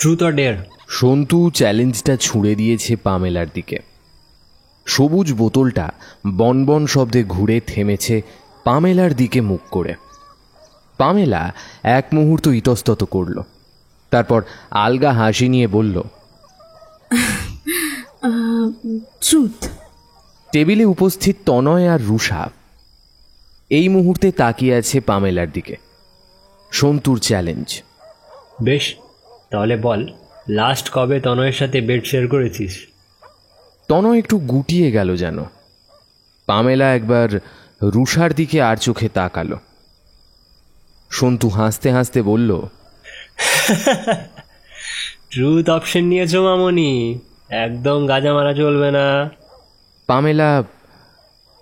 Truth or dare? Santu চ্যালেঞ্জটা ছুঁড়ে দিয়েছে পামেলার দিকে। সবুজ বোতলটা বনবন শব্দে ঘুরে থেমেছে পামেলার দিকে মুখ করে। পামেলা এক মুহূর্ত ইতস্তত করল, তারপর আলগা হাসি নিয়ে বলল, ট্রুথ। টেবিলে উপস্থিত তনয় আর রুষা এই মুহূর্তে তাকিয়ে আছে পামেলার দিকে। সন্তুর চ্যালেঞ্জ। বেশ, তাহলে বল, লাস্ট কবে তনয়ের সাথে বেড শেয়ার করেছিস? তনয় একটু গুটিয়ে গেল যেন। পামেলা একবার রুষার দিকে আর চোখে তাকালো। সন্তু হাসতে হাসতে বলল, ট্রুথ অপশন নিয়েছো মামনি, একদম গাজা মারা চলবে না। পামেলা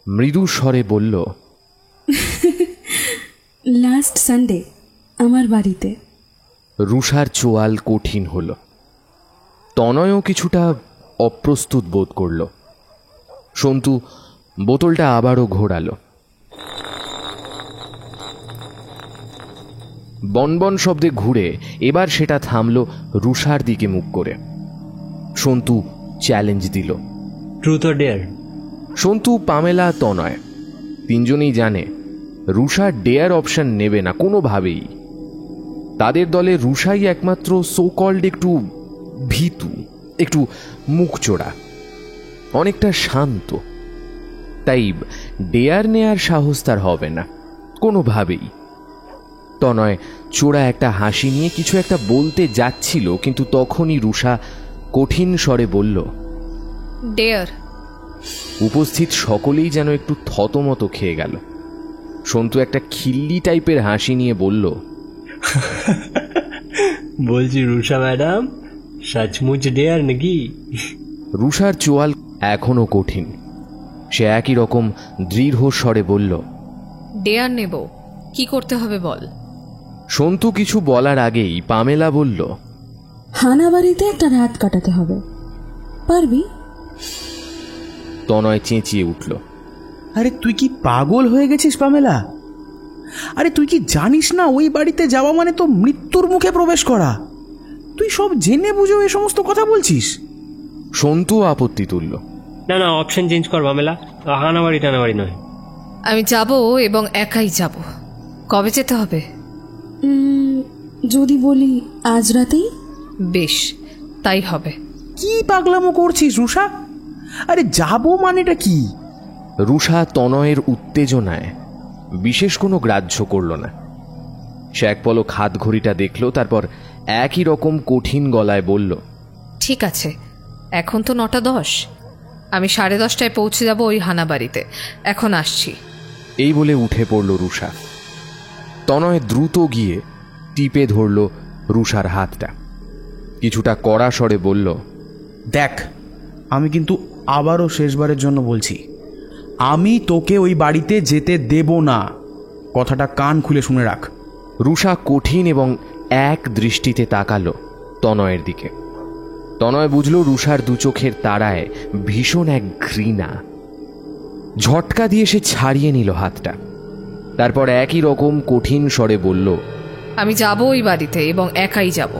মৃদু স্বরে বলল, লাস্ট সানডে আমার বাড়িতে। রুষার চোয়াল কঠিন হল। তনয়ও কিছুটা অপ্রস্তুত বোধ করল। সন্তু বোতলটা আবারও ঘোরালো। বনবন শব্দে ঘুরে এবার সেটা থামল রুষার দিকে মুখ করে। সন্তু চ্যালেঞ্জ দিল, truth or dare? Santu, Pamela, Tanay তিনজনেই জানে রুষা ডেয়ার অপশন নেবে না কোনোভাবেই। তাদের দলে রুষাই একমাত্র সো কল্ড একটু ভীতু, একটু মুখচোড়া, অনেকটা শান্ত। তাই ডেয়ার নেয়ার সাহস তার হবে না কোনোভাবেই। তনয় চোরা একটা হাসি নিয়ে কিছু একটা বলতে যাচ্ছিল, কিন্তু তখনই রুষা কঠিন স্বরে বলল, ডেয়ার। উপস্থিত সকলেই যেন একটু থতমত খেয়ে গেল। সন্তু একটা খিল্লি টাইপের হাসি নিয়ে বলল, বলছি রুষা ম্যাডাম, সচমুচ ডেয়ার নাকি? রুষার চোয়াল এখনো কঠিন। সে একই রকম দৃঢ় স্বরে বলল, ডেয়ার নেব। কি করতে হবে বল। সন্তু কিছু বলার আগেই পামেলা বলল, হানা বাড়িতে একটা রাত কাটাতে হবে, পারবি? তনয় চেঁচিয়ে উঠল, আরে তুই কি পাগল হয়ে গেছিস পামেলা? আরে তুই কি জানিস না ওই বাড়িতে যাওয়া মানে তো মৃত্যুর মুখে প্রবেশ করা? তুই সব জেনে বুঝে এই সমস্ত কথা বলছিস? সন্তু আপত্তি তুলল, না না, অপশন চেঞ্জ কর মামেলা, হানাবাড়ি টানাবাড়ি নয়। আমি যাব এবং একাই যাব। কবে যেতে হবে? যদি বলি আজ রাতেই। বেশ, তাই হবে। কি পাগলামো করছিস রুষা? আরে যাবো মানেটা কি? রুষা তনয়ের উত্তেজনায় বিশেষ কোনো গ্রাহ্য করল না। সে এক পলক হাত ঘড়িটা দেখল, তারপর একই রকম কঠিন গলায় বলল, ঠিক আছে, এখন তো 9:10। আমি 10:30টায় পৌঁছে যাব ওই হানাবাড়িতে। এখন আসছি। এই বলে উঠে পড়ল রুষা। তনয় দ্রুত গিয়ে টিপে ধরল রুষার হাতটা। কিছুটা কড়া স্বরে বলল, দেখ, আমি কিন্তু আবারও শেষবারের জন্য বলছি, আমি তোকে ওই বাড়িতে যেতে দেব না। কথাটা কান খুলে শুনে রাখ। রুষা কঠিন এবং এক দৃষ্টিতে তাকালো তনয়ের দিকে। তনয় বুঝল রুষার দু চোখের তারায় ভীষণ এক ঘৃণা। ঝটকা দিয়ে সে ছাড়িয়ে নিল হাতটা। তারপর একই রকম কঠিন স্বরে বলল, আমি যাব ওই বাড়িতে এবং একাই যাব।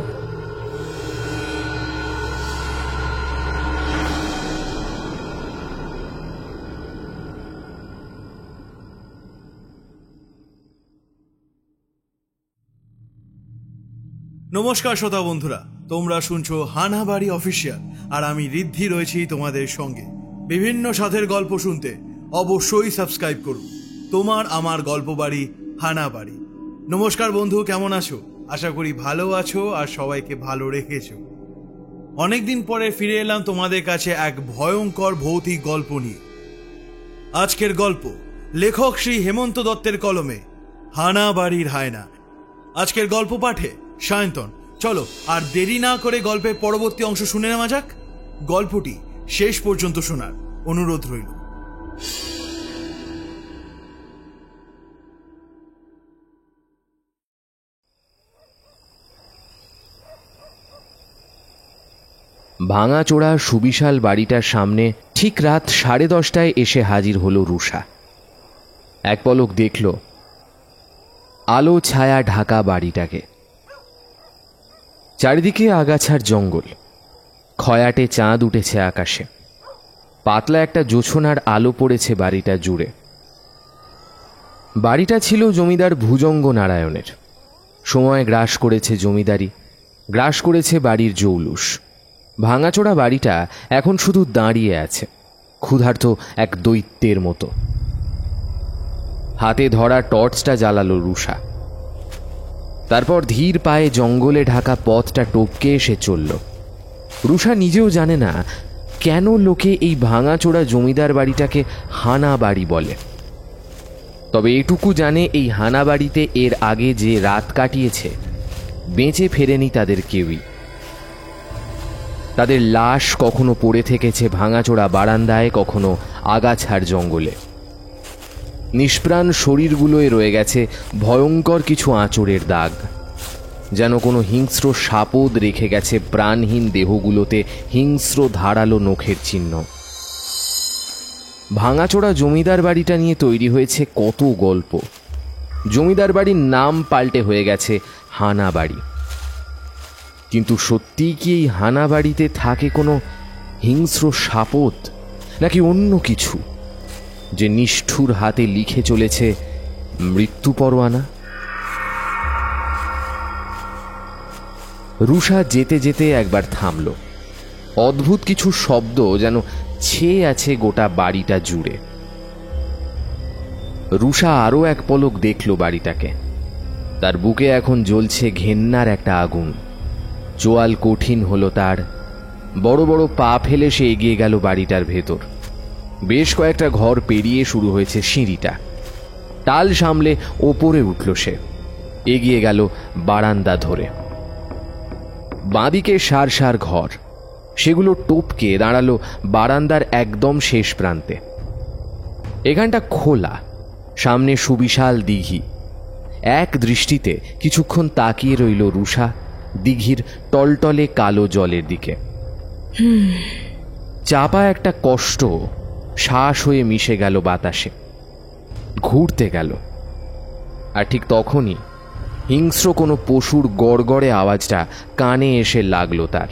নমস্কার শ্রোতা বন্ধুরা, তোমরা শুনছো হানাবাড়ি অফিসিয়াল, আর আমি ঋদ্ধি রয়েছি তোমাদের সঙ্গে। বিভিন্ন সাথের গল্প শুনতে অবশ্যই সাবস্ক্রাইব করুন তোমার আমার গল্প বাড়ি হানাবাড়ি। নমস্কার বন্ধু, কেমন আছো? আশা করি ভালো আছো আর সবাইকে ভালো রেখেছো। অনেকদিন পরে ফিরে এলাম তোমাদের কাছে এক ভয়ঙ্কর ভৌতিক গল্প নিয়ে। আজকের গল্প লেখক শ্রী হেমন্ত দত্তের কলমে, হানাবাড়ির হায়না। আজকের গল্প পাঠে সায়ন্তন। চলো আর দেরি না করে গল্পের পরবর্তী অংশ শুনে নেওয়া যাক। গল্পটি শেষ পর্যন্ত শোনার অনুরোধ রইল। ভাঙাচোরা সুবিশাল বাড়িটার সামনে ঠিক রাত 10:30টায় এসে হাজির হলো রুষা। এক পলক দেখল আলো ছায়া ঢাকা বাড়িটাকে। চারিদিকে আগাছার জঙ্গল, খয়াটে চাঁদ উঠেছে আকাশে, পাতলা একটা জোছনার আলো পড়েছে বাড়িটা জুড়ে। বাড়িটা ছিল জমিদার ভুজঙ্গ নারায়ণের। সময় গ্রাস করেছে জমিদারি, গ্রাস করেছে বাড়ির জৌলুস। ভাঙাচোরা বাড়িটা এখন শুধু দাঁড়িয়ে আছে, ক্ষুধার্ত এক দৈত্যের মতো। হাতে ধরা টর্চটা জ্বালালো রুষা। তারপর ধীর পায়ে জঙ্গলে ঢাকা পথটা টপকে এসে চলল। রুষা নিজেও জানে না কেন লোকে এই ভাঙাচোরা জমিদার বাড়িটাকে হানা বাড়ি বলে। তবে এটুকু জানে, এই হানা বাড়িতে এর আগে যে রাত কাটিয়েছে বেঁচে ফেরেনি তাদের কেউই। তাদের লাশ কখনো পড়ে থেকেছে ভাঙাচোরা বারান্দায়, কখনো আগাছার জঙ্গলে। নিষ্প্রাণ শরীরগুলোয় রয়ে গেছে ভয়ঙ্কর কিছু আঁচড়ের দাগ, যেন কোনো হিংস্র সাপদ রেখে গেছে প্রাণহীন দেহগুলোতে হিংস্র ধারালো নখের চিহ্ন। ভাঙাচোরা জমিদার বাড়িটা নিয়ে তৈরি হয়েছে কত গল্প। জমিদার বাড়ির নাম পাল্টে হয়ে গেছে হানা বাড়ি। কিন্তু সত্যিই কি এই হানা বাড়িতে থাকে কোনো হিংস্র সাপদ, নাকি অন্য কিছু যে নিষ্ঠুর হাতে লিখে চলেছে মৃত্যু পরোয়ানা? রুষা যেতে যেতে একবার থামল। অদ্ভুত কিছু শব্দ যেন ছেয়ে আছে গোটা বাড়িটা জুড়ে। রুষা আরও এক পলক দেখল বাড়িটাকে। তার বুকে এখন জ্বলছে ঘেন্নার একটা আগুন। চোয়াল কঠিন হলো তার। বড় বড় পা ফেলে সে এগিয়ে গেল বাড়িটার ভেতর। বেশ কয়েকটা ঘর পেরিয়ে শুরু হয়েছে সিঁড়িটা। টাল সামলে ওপরে উঠল সে, এগিয়ে গেল বারান্দা ধরে। বাঁদিকে সার সার ঘর, সেগুলো টপকে দাঁড়ালো বারান্দার একদম শেষ প্রান্তে। এখানটা খোলা, সামনে সুবিশাল দিঘি। এক দৃষ্টিতে কিছুক্ষণ তাকিয়ে রইল রুষা দিঘির টলটলে কালো জলের দিকে। চাপা একটা কষ্ট শ্বাস হয়ে মিশে গেল বাতাসে, ঘুরতে গেল। আর ঠিক তখনই হিংস্র কোনো পশুর গড়গড়ে আওয়াজটা কানে এসে লাগলো তার।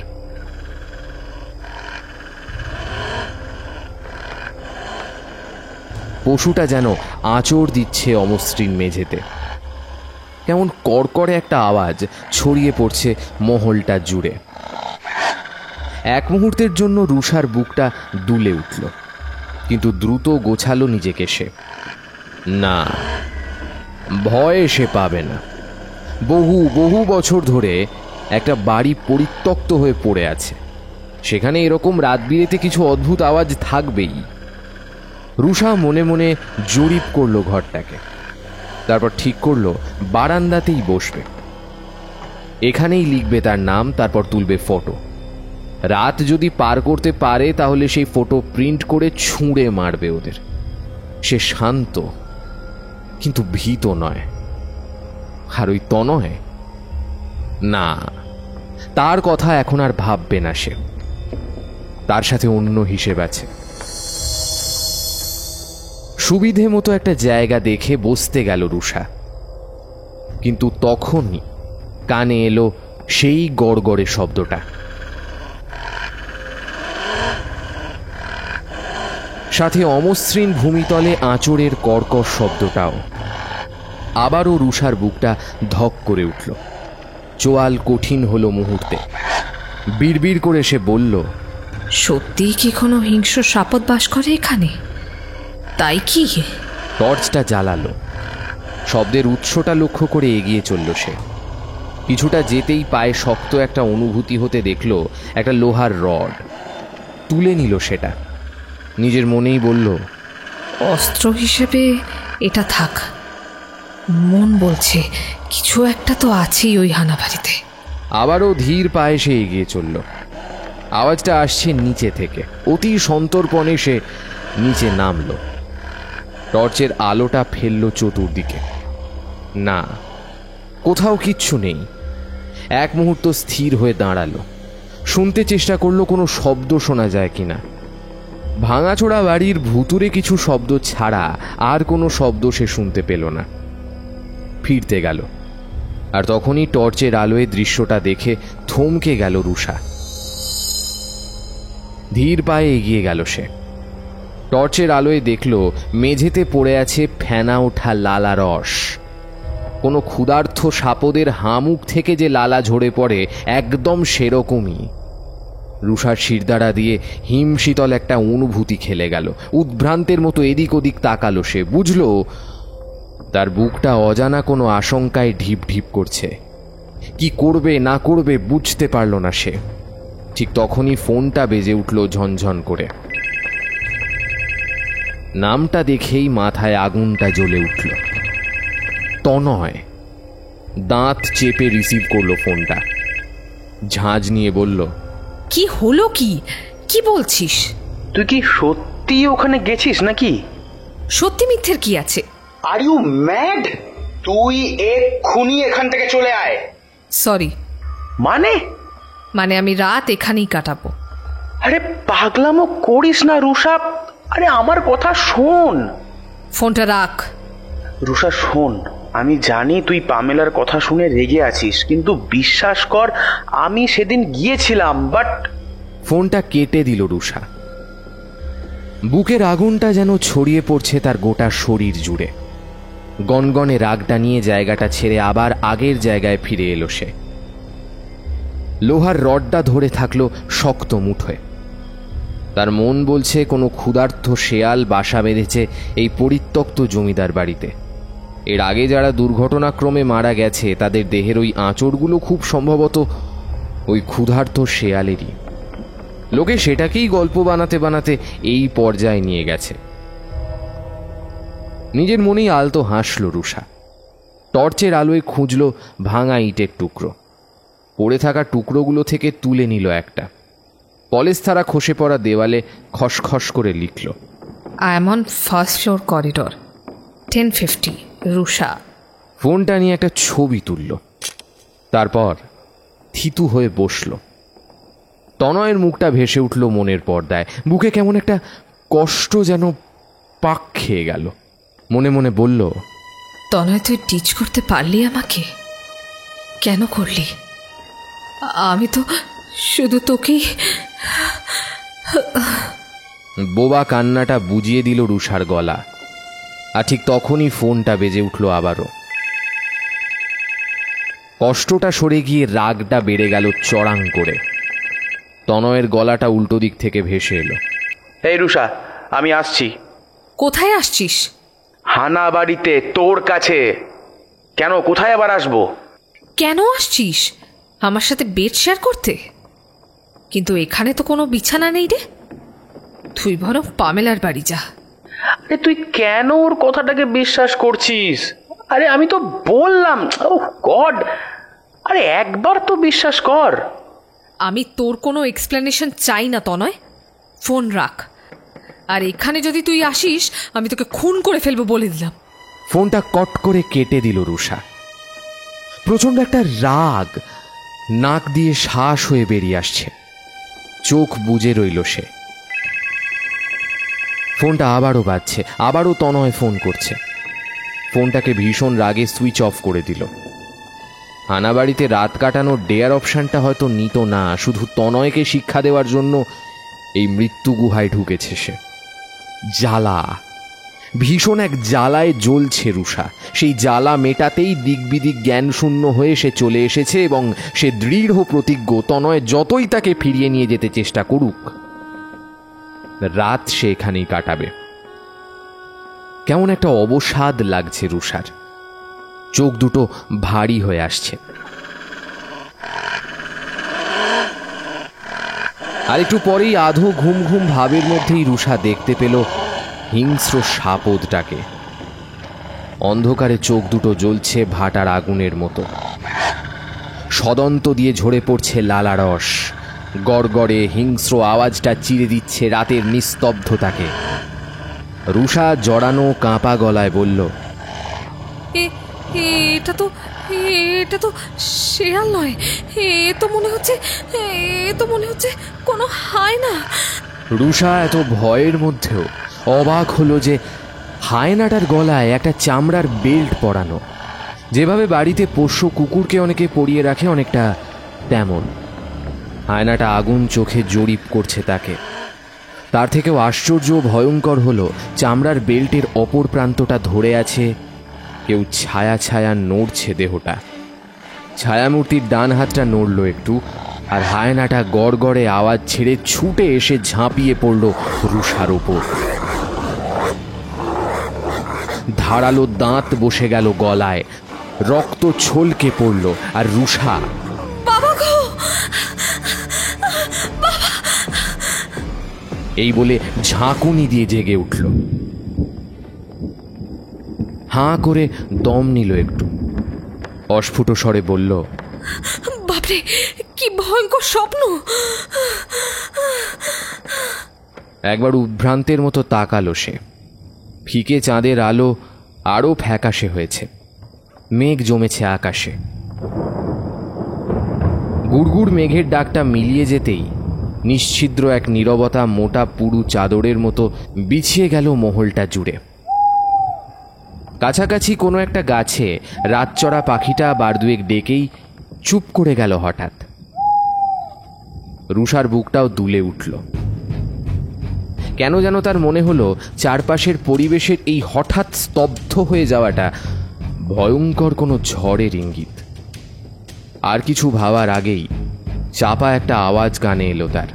পশুটা যেন আঁচড় দিচ্ছে অমসৃণ মেঝেতে। কেমন কড়কড়ে একটা আওয়াজ ছড়িয়ে পড়ছে মহলটা জুড়ে। এক মুহূর্তের জন্য রুষার বুকটা দুলে উঠল, কিন্তু দ্রুত গোছালো নিজেকে সে। না, ভয়ে সে পাবে না। বহু বহু বছর ধরে একটা বাড়ি পরিত্যক্ত হয়ে পড়ে আছে, সেখানে এরকম রাত বিরেতে কিছু অদ্ভুত আওয়াজ থাকবেই। রুষা মনে মনে জরিপ করলো ঘরটাকে। তারপর ঠিক করলো বারান্দাতেই বসবে, এখানেই লিখবে তার নাম, তারপর তুলবে ফটো। রাত যদি পার করতে পারে তাহলে সেই ফটো প্রিন্ট করে ছুঁড়ে মারবে ওদের। সে শান্ত কিন্তু ভীত নয়। আর ওই তনয়, না, তার কথা এখন আর ভাববে না সে। তার সাথে অন্য হিসেব আছে। সুবিধে মতো একটা জায়গা দেখে বসতে গেল রুষা, কিন্তু তখনই কানে এলো সেই গড়গড়ে শব্দটা। সাথে অমসৃণ ভূমিতলে আঁচড়ের কর্কশ শব্দটাও। আবারও রুষার বুকটা ধক করে উঠল। চোয়াল কঠিন হলো মুহূর্তে। বিড়বিড় করে সে বলল, সত্যিই কি কোনো হিংস্র সাপদ বাস করে এখানে? তাই কি? টর্চটা জ্বালালো। শব্দের উৎসটা লক্ষ্য করে এগিয়ে চলল সে। কিছুটা যেতেই পায়ে শক্ত একটা অনুভূতি হতে দেখল একটা লোহার রড। তুলে নিল সেটা। নিজের মনেই বলল, অস্ত্র হিসেবে এটা থাক। মন বলছে কিছু একটা তো আছেই ওই হানাবাড়িতে। আবারও ধীর পায়ে সে এগিয়ে চলল। আওয়াজটা আসছে নিচে থেকে। অতি সন্তর্পণে সে নিচে নামল। টর্চের আলোটা ফেলল চতুর্দিকে। না, কোথাও কিচ্ছু নেই। এক মুহূর্ত স্থির হয়ে দাঁড়ালো। শুনতে চেষ্টা করলো কোনো শব্দ শোনা যায় কিনা। ভাঙাচোরা বাড়ির ভুতুরে কিছু শব্দ ছাড়া আর কোনো শব্দ সে শুনতে পেল না। ফিরতে গেল। আর তখনই টর্চের আলোয় দৃশ্যটা দেখে থমকে গেল রুষা। ধীর পায়ে এগিয়ে গেল সে। টর্চের আলোয় দেখল মেঝেতে পড়ে আছে ফেনা ওঠা লালা রস। কোনো ক্ষুধার্থ সাপদের হামুক থেকে যে লালা ঝরে পড়ে একদম সেরকমই। রুষার শিরদাঁড়া দিয়ে হিমশীতল একটা অনুভূতি খেলে গেল। উদ্ভ্রান্তের মতো এদিক ওদিক তাকালো সে। বুঝল তার বুকটা অজানা কোনো আশঙ্কায় ঢিপ ঢিপ করছে। কি করবে না করবে বুঝতে পারল না সে। ঠিক তখনই ফোনটা বেজে উঠল ঝনঝন করে। নামটা দেখেই মাথায় আগুনটা জ্বলে উঠল। তনয়। দাঁত চেপে রিসিভ করলো ফোনটা। ঝাঁজ নিয়ে বলল, কি হলো? কি কি বলছিস? তুই কি সত্যি ওখানে গেছিস নাকি? সত্যি মিথ্যের কি আছে? Are you mad? তুই এক্ষুনি এখান থেকে চলে আয়। সরি। মানে আমি রাত এখানেই কাটাবো। আরে পাগলামো করিস না রুষা। আরে আমার কথা শোন। ফোনটা রাখ। রুষা শোন, আমি জানি তুই পামেলার কথা শুনে রেগে আছিস, কিন্তু বিশ্বাস কর আমি সেদিন গিয়েছিলাম, বাট... ফোনটা কেটে দিল রুষা। বুকের আগুনটা যেন ছড়িয়ে পড়ছে তার গোটা শরীর জুড়ে। গনগনে রাগটা নিয়ে জায়গাটা ছেড়ে আবার আগের জায়গায় ফিরে এলো সে। লোহার রডটা ধরে থাকলো শক্ত মুঠোয়। তার মন বলছে কোনো ক্ষুধার্ত শেয়াল বাসা বেঁধেছে এই পরিত্যক্ত জমিদার বাড়িতে। এর আগে যারা দুর্ঘটনাক্রমে মারা গেছে তাদের দেহের ওই আঁচড়গুলো খুব সম্ভবত ওই ক্ষুধার্ত শেয়ালেরই। লোকে সেটাকেই গল্প বানাতে বানাতে এই পর্যায়ে নিয়ে গেছে। নিজের মনেই আলতো হাসল রুষা। টর্চের আলোয় খুঁজল ভাঙা ইটের টুকরো। পড়ে থাকা টুকরোগুলো থেকে তুলে নিল একটা। পলেস্তারা খসে পড়া দেওয়ালে খসখস করে লিখল, I am on first floor corridor, 1050 Rusha. ফোনটা নিয়ে একটা ছবি তুলল। তারপর থিতু হয়ে বসল। তনয়ের মুখটা ভেসে উঠল মনের পর্দায়। বুকে কেমন একটা কষ্ট যেন পাক খেয়ে গেল। মনে মনে বলল, তনয়, তুই টিচ করতে পারলি আমাকে? কেন করলি? আমি তো শুধু তোকেই... বোবা কান্নাটা বুঝিয়ে দিল রুষার গলা। আর ঠিক তখনই ফোনটা বেজে উঠল আবারও। কষ্টটা সরে গিয়ে রাগটা বেড়ে গেল চড়াং করে। তনয়ের গলাটা উল্টো দিক থেকে ভেসে এলো, এই রুষা, আমি আসছি। কোথায় আসছিস? হানা বাড়িতে, তোর কাছে। কেন, কোথায় আবার আসবো? কেন আসছিস? আমার সাথে বেড শেয়ার করতে? কিন্তু এখানে তো কোনো বিছানা নেই রে। তুই বরং পামেলার বাড়ি যা। আরে তুই কেন ওর কথাটাকে বিশ্বাস করছিস? আরে আমি তো বললাম, ওহ গড, আরে একবার তো বিশ্বাস কর। আমি তোর কোনো এক্সপ্লেনেশন চাই না তনয়। ফোন রাখ। আর এখানে যদি তুই আসিস আমি তোকে খুন করে ফেলবো বলে দিলাম। ফোনটা কট করে কেটে দিল রুষা। প্রচন্ড একটা রাগ নাক দিয়ে শ্বাস হয়ে বেরিয়ে আসছে। চোখ বুজে রইল সে। ফোনটা আবারও বাজছে। আবারও তনয় ফোন করছে। ফোনটাকে ভীষণ রাগে সুইচ অফ করে দিল। হানাবাড়িতে রাত কাটানোর ডেয়ার অপশনটা হয়তো নিত না, শুধু তনয়কে শিক্ষা দেওয়ার জন্য এই মৃত্যু গুহায় ঢুকেছে সে। জ্বালা, ভীষণ এক জ্বালায় জ্বলছে রুষা। সেই জ্বালা মেটাতেই দিকবিদিক জ্ঞান শূন্য হয়ে সে চলে এসেছে এবং সে দৃঢ় প্রতিজ্ঞ, তনয় যতই তাকে ফিরিয়ে নিয়ে যেতে চেষ্টা করুক, রাত সে এখানেই কাটাবে। কেমন একটা অবসাদ লাগছে রুষার। চোখ দুটো ভারী হয়ে আসছে। আর একটু পরেই আধো ঘুম ঘুম ভাবের মধ্যেই রুষা দেখতে পেল হিংস্র সাপদটাকে। অন্ধকারে চোখ দুটো জ্বলছে ভাটার আগুনের মতো। সদন্ত দিয়ে ঝরে পড়ছে লালা রস। গড়গড়ে হিংস্র আওয়াজটা চিরে দিচ্ছে রাতের নিস্তব্ধতাকে। রুষা জড়ানো কাঁপা গলায় বলল, এটা তো শেয়াল নয়। এ তো মনে হচ্ছে কোনো হায়না। রুষা এত ভয়ের মধ্যেও অবাক হলো যে হায়নাটার গলায় একটা চামড়ার বেল্ট পরানো। যেভাবে বাড়িতে পোষ্য কুকুরকে অনেকে পরিয়ে রাখে, অনেকটা তেমন। আয়নাটা আগুন চোখে জরিপ করছে তাকে। তার থেকেও আশ্চর্য ও ভয়ঙ্কর হলো চামড়ার বেল্টের অপর প্রান্তটা ধরে আছে কেউ, ছায়া ছায়া নড়ছে দেহটা। ছায়ামূর্তির ডান হাতটা নড়ল একটু, আর হায়নাটা গড়গড়ে আওয়াজ ছেড়ে ছুটে এসে ঝাঁপিয়ে পড়ল রুষার ওপর। ধারালো দাঁত বসে গেল গলায়, রক্ত ছলকে পড়ল, আর রুষা এই বলে ঝাঁকুনি দিয়ে জেগে উঠল। হাঁ করে দম নিল একটু, অস্ফুট স্বরে বলল, বাপরে, কি ভয়ঙ্কর স্বপ্ন! একবার উদ্ভ্রান্তের মতো তাকালো সে। ফিকে চাঁদের আলো আরও ফ্যাকাশে হয়েছে, মেঘ জমেছে আকাশে। গুড়গুড় মেঘের ডাকটা মিলিয়ে যেতেই নিশ্ছিদ্র এক নীরবতা মোটা পুরু চাদরের মতো বিছিয়ে গেল মহলটা জুড়ে। কাছাকাছি কোনো একটা গাছে রাতচরা পাখিটা বার দুয়েক ডেকেই চুপ করে গেল হঠাৎ। রুষার বুকটাও দুলে উঠল। কেন যেন তার মনে হলো চারপাশের পরিবেশের এই হঠাৎ স্তব্ধ হয়ে যাওয়াটা ভয়ঙ্কর কোনো ঝড়ের ইঙ্গিত। আর কিছু ভাবার আগেই চাপা একটা আওয়াজ কানে এলো তার।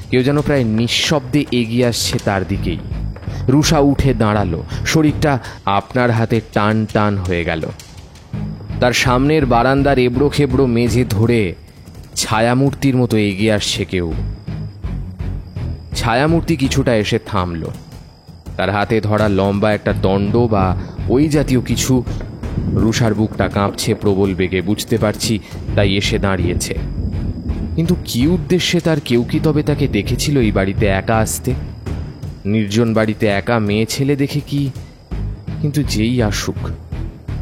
কেউ যেন প্রায় নিঃশব্দে এগিয়ে আসছে তার দিকেই। রুষা উঠে দাঁড়ালো, শরীরটা আপনার হাতে টান টান হয়ে গেল। তার সামনের বারান্দার এবড়ো খেবড়ো মেঝে ধরে ছায়ামূর্তির মতো এগিয়ে আসছে কেউ। ছায়ামূর্তি কিছুটা এসে থামল। তার হাতে ধরা লম্বা একটা দণ্ড বা ওই জাতীয় কিছু। রুষার বুকটা কাঁপছে প্রবল বেগে, বুঝতে পারছি তাই এসে দাঁড়িয়েছে। কিন্তু কি উদ্দেশ্যে তার কেউ কি তবে তাকে দেখেছিল এই বাড়িতে একা আসতে? নির্জন বাড়িতে একা মেয়ে ছেলে দেখে কি? কিন্তু যেই আসুক,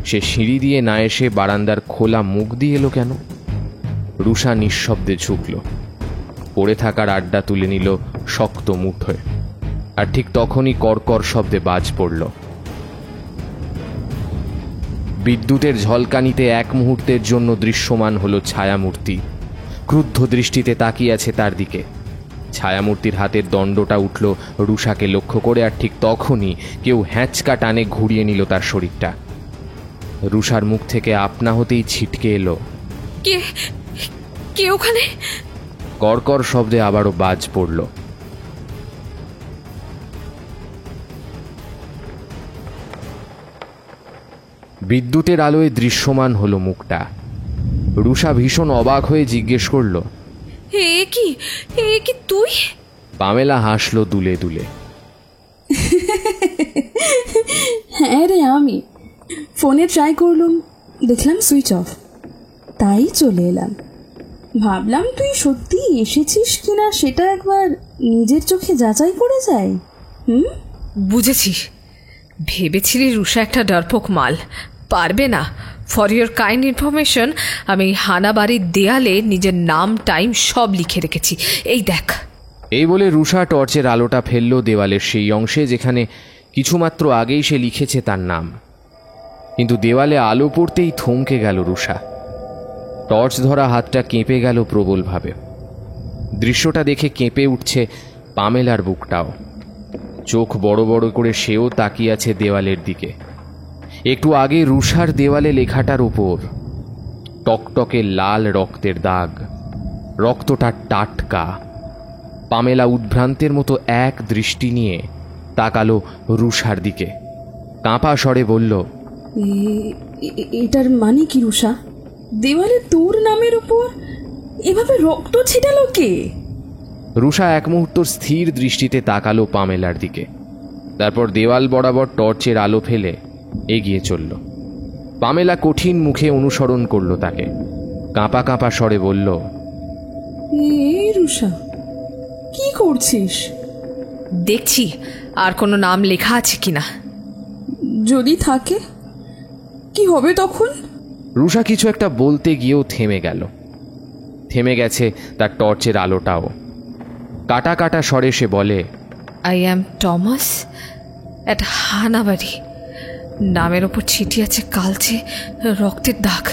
সে সিঁড়ি দিয়ে না এসে বারান্দার খোলা মুখ দিয়ে এলো কেন? রুষা নিঃশব্দে ঝুঁকল, পড়ে থাকার আড্ডা তুলে নিল শক্ত মুঠোয়। আর ঠিক তখনই কড়কড় শব্দে বাজ পড়ল। বিদ্যুতের ঝলকানিতে এক মুহূর্তের জন্য দৃশ্যমান হলো ছায়ামূর্তি। ক্রুদ্ধ দৃষ্টিতে তাকিয়ে আছে তার দিকে। ছায়ামূর্তির হাতের দণ্ডটা উঠল রুষাকে লক্ষ্য করে, আর ঠিক তখনই কেউ হ্যাঁচকা টানে ঘুরিয়ে নিল তার শরীরটা। রুষার মুখ থেকে আপনা হতেই ছিটকে এলো, কে কে ওখানে? কড়কড় শব্দে আবারও বাজ পড়ল। বিদ্যুতের আলোয় দৃশ্যমান হলো মুখটা। রুষা ভীষণ অবাক হয়ে জিজ্ঞেস করল, এ কি তুই? পামেলা হাসল দুলে দুলে। হ্যাঁ রে, আমি ফোনে ট্রাই করলাম, দেখলাম সুইচ অফ, তাই চলে এলাম। ভাবলাম তুই সত্যি এসেছিস কিনা সেটা একবার নিজের চোখে যাচাই করে যায়। বুঝেছি, ভেবেছিলি রুষা একটা ডরপোক মাল, পারবে না। ফর ইয়োর কাইন্ড ইনফরমেশন, আমি হানা বাড়ির দেয়ালে নিজের নাম টাইম সব লিখে রেখেছি, এই দেখ। এই বলে রুষা টর্চের আলোটা ফেলল দেওয়ালের সেই অংশে যেখানে কিছুমাত্র আগেই সে লিখেছে তার নাম। কিন্তু দেওয়ালে আলো পড়তেই থমকে গেল রুষা। টর্চ ধরা হাতটা কেঁপে গেল প্রবলভাবে। দৃশ্যটা দেখে কেঁপে উঠছে পামেলার বুকটাও। চোখ বড় বড় করে সেও তাকিয়ে আছে দেওয়ালের দিকে। একটু আগে রুষার দেওয়ালে লেখাটার উপর টকটকে লাল রক্তের দাগ, রক্তটা টাটকা। পামেলা উদ্ভ্রান্তের মতো এক দৃষ্টি নিয়ে তাকালো রুষার দিকে, কাঁপা স্বরে বলল, এটার মানে কি রুষা? দেওয়ালে তোর নামের উপর এভাবে রক্ত ছিটালো কে? রুষা এক মুহূর্ত স্থির দৃষ্টিতে তাকালো পামেলার দিকে, তারপর দেওয়াল বরাবর টর্চের আলো ফেলে এগিয়ে চলল। পামেলা কঠিন মুখে অনুসরণ করল তাকে, কাঁপা কাঁপা স্বরে বলল, এই রুষা, কি করছিস? দেখছি আর কোনো নাম লেখা আছে কিনা। যদি থাকে কি হবে তখন? রুষা কিছু একটা বলতে গিয়েও থেমে গেল। থেমে গেছে তার টর্চের আলোটাও। কাটা কাটা স্বরে সে বলে, আই অ্যাম টমাস অ্যাট হানাবাড়ি। নামের ওপর ছিটিয়ে আছে কালচে রক্তের দাগ।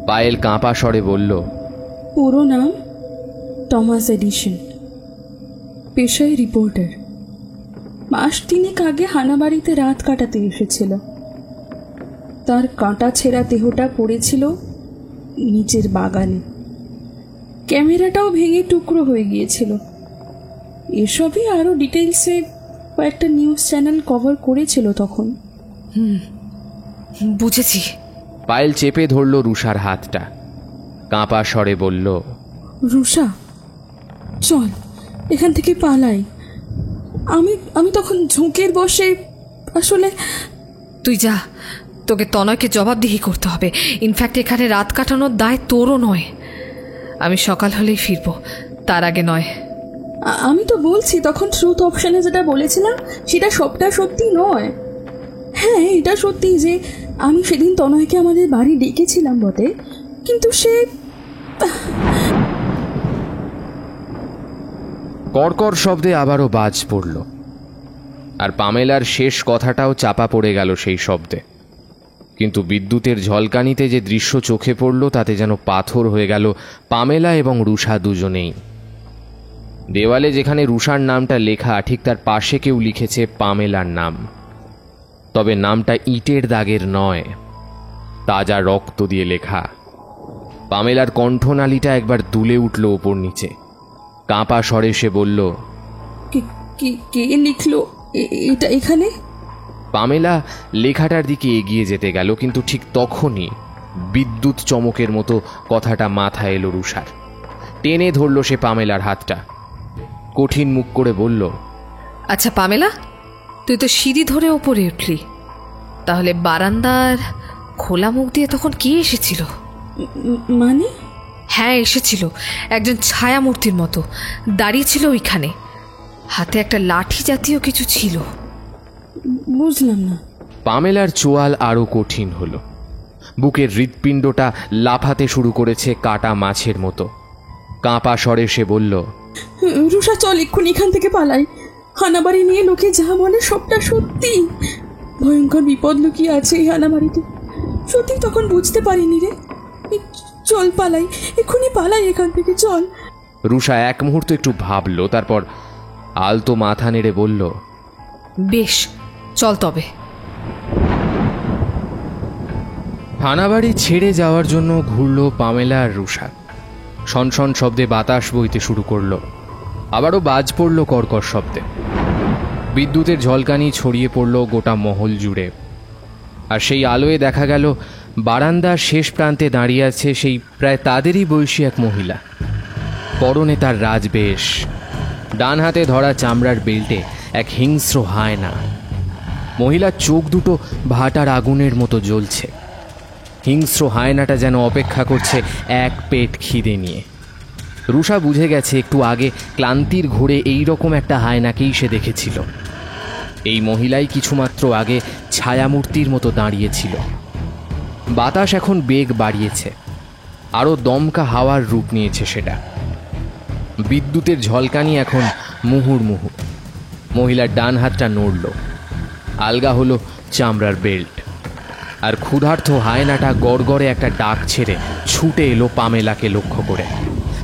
পায়েল কাঁপা স্বরে বলল, পুরো নাম টমাস এডিসন, পেশায় রিপোর্টার। মাস তিনেক আগে হানাবাড়িতে রাত কাটাতে এসেছিল। তার কাঁটা ছেঁড়া দেহটা পড়েছিল নিচের বাগানে। ক্যামেরাটাও ভেঙে টুকরো হয়ে গিয়েছিল। এসবই আরও ডিটেলসে কয়েকটা নিউজ চ্যানেল কভার করেছিল তখন। বুঝেছি। পায়েল চেপে ধরল রুষার হাতটা, কাঁপা স্বরে বলল, রুষা, চল এখান থেকে পালাই। আমি তখন ঝোঁকের বসে আসলে। তুই যা, তোকে তনয়কে জবাবদিহি করতে হবে। ইনফ্যাক্ট এখানে রাত কাটানোর দায় তোরও নয়। আমি সকাল হলেই ফিরবো, তার আগে নয়। আমি তো বলছি তখন ট্রুথ অপশনে যেটা বলেছিলাম সেটা সবটা সত্যি নয়। হ্যাঁ, এটা সত্যি যে আমি সেদিন তনয়কে আমাদের বাড়ি ডেকেছিলাম বটে, কিন্তু সে। কড়কড় শব্দে আবারও বাজ পড়ল, আর পামেলার শেষ কথাটাও চাপা পড়ে গেল সেই শব্দে। কিন্তু বিদ্যুতের ঝলকানিতে যে দৃশ্য চোখে পড়ল তাতে যেন পাথর হয়ে গেল পামেলা এবং রুষা দুজনেই। দেওয়ালে যেখানে রুষার নামটা লেখা, ঠিক তার পাশে কেউ লিখেছে পামেলার নাম। তবে নামটা ইটের দাগের নয়, তাজা রক্ত দিয়ে লেখা। পামেলার কণ্ঠনালীটা একবার দুলে উঠল ওপর নিচে। কাঁপা স্বরে সে বলল, কে লিখলো এটা এখানে? পামেলা লেখাটার দিকে এগিয়ে যেতে গেল, কিন্তু ঠিক তখনই বিদ্যুৎ চমকের মতো কথাটা মাথায় এলো রুষার। টেনে ধরল সে পামেলার হাতটা, কঠিন মুখ করে বলল, আচ্ছা পামেলা, তুই তো সিঁড়ি ধরে ওপরে উঠলি, তাহলে বারান্দার খোলা মুখ দিয়ে তখন কে এসেছিল? মানে? হ্যাঁ, এসেছিল একজন ছায়া মূর্তির মতো, দাঁড়িয়েছিল ওইখানে, হাতে একটা লাঠি জাতীয় কিছু ছিল। বুঝলাম না। পামেলার চোয়াল আরো কঠিন হলো। বুকের হৃৎপিণ্ডটা লাফাতে শুরু করেছে কাটা মাছের মতো। কাঁপা স্বরে সে বলল, রুষা, চল এক্ষুনি এখান থেকে পালাই। হানাবাড়ি নিয়ে লোকে যা বলে সবটা সত্যি। ভয়ঙ্কর বিপদ লুকিয়ে আছে এই হানাবাড়িতে। সত্যি তখন বুঝতে পারিনি রে। চল পালাই, এক্ষুনি পালাই এখান থেকে, চল। রুষা এক মুহূর্ত একটু ভাবল, তারপর আলতো মাথা নেড়ে বলল, বেশ, চল তবে। হানাবাড়ি ছেড়ে যাওয়ার জন্য ঘুরল পামেলা আর রুষা। শনশন শব্দে বাতাস বইতে শুরু করলো। আবারও বাজ পড়ল কর্কর শব্দে। বিদ্যুতের ঝলকানি ছড়িয়ে পড়ল গোটা মহল জুড়ে। আর সেই আলোয় দেখা গেল বারান্দার শেষ প্রান্তে দাঁড়িয়ে আছে সেই প্রায় তাদেরই বয়সী এক মহিলা। পরনে তার রাজবেশ, ডান হাতে ধরা চামড়ার বেল্টে এক হিংস্র হায়না। মহিলার চোখ দুটো ভাটার আগুনের মতো জ্বলছে। হিংস্র হায়নাটা যেন অপেক্ষা করছে এক পেট খিদে নিয়ে। রুষা বুঝে গেছে একটু আগে ক্লান্তির ঘোরে এই রকম একটা হায়নাকেই সে দেখেছিল। এই মহিলাই কিছুমাত্র আগে ছায়ামূর্তির মতো দাঁড়িয়েছিল। বাতাস এখন বেগ বাড়িয়েছে, আরও দমকা হাওয়ার রূপ নিয়েছে সেটা। বিদ্যুতের ঝলকানি এখন মুহুর্মুহু। মহিলার ডান হাতটা নড়ল, আলগা হলো চামড়ার বেল্ট। আর ক্ষুধার্ত হায়নাটা গড়গড়ে একটা ডাক ছেড়ে ছুটে এলো পামেলাকে লক্ষ্য করে।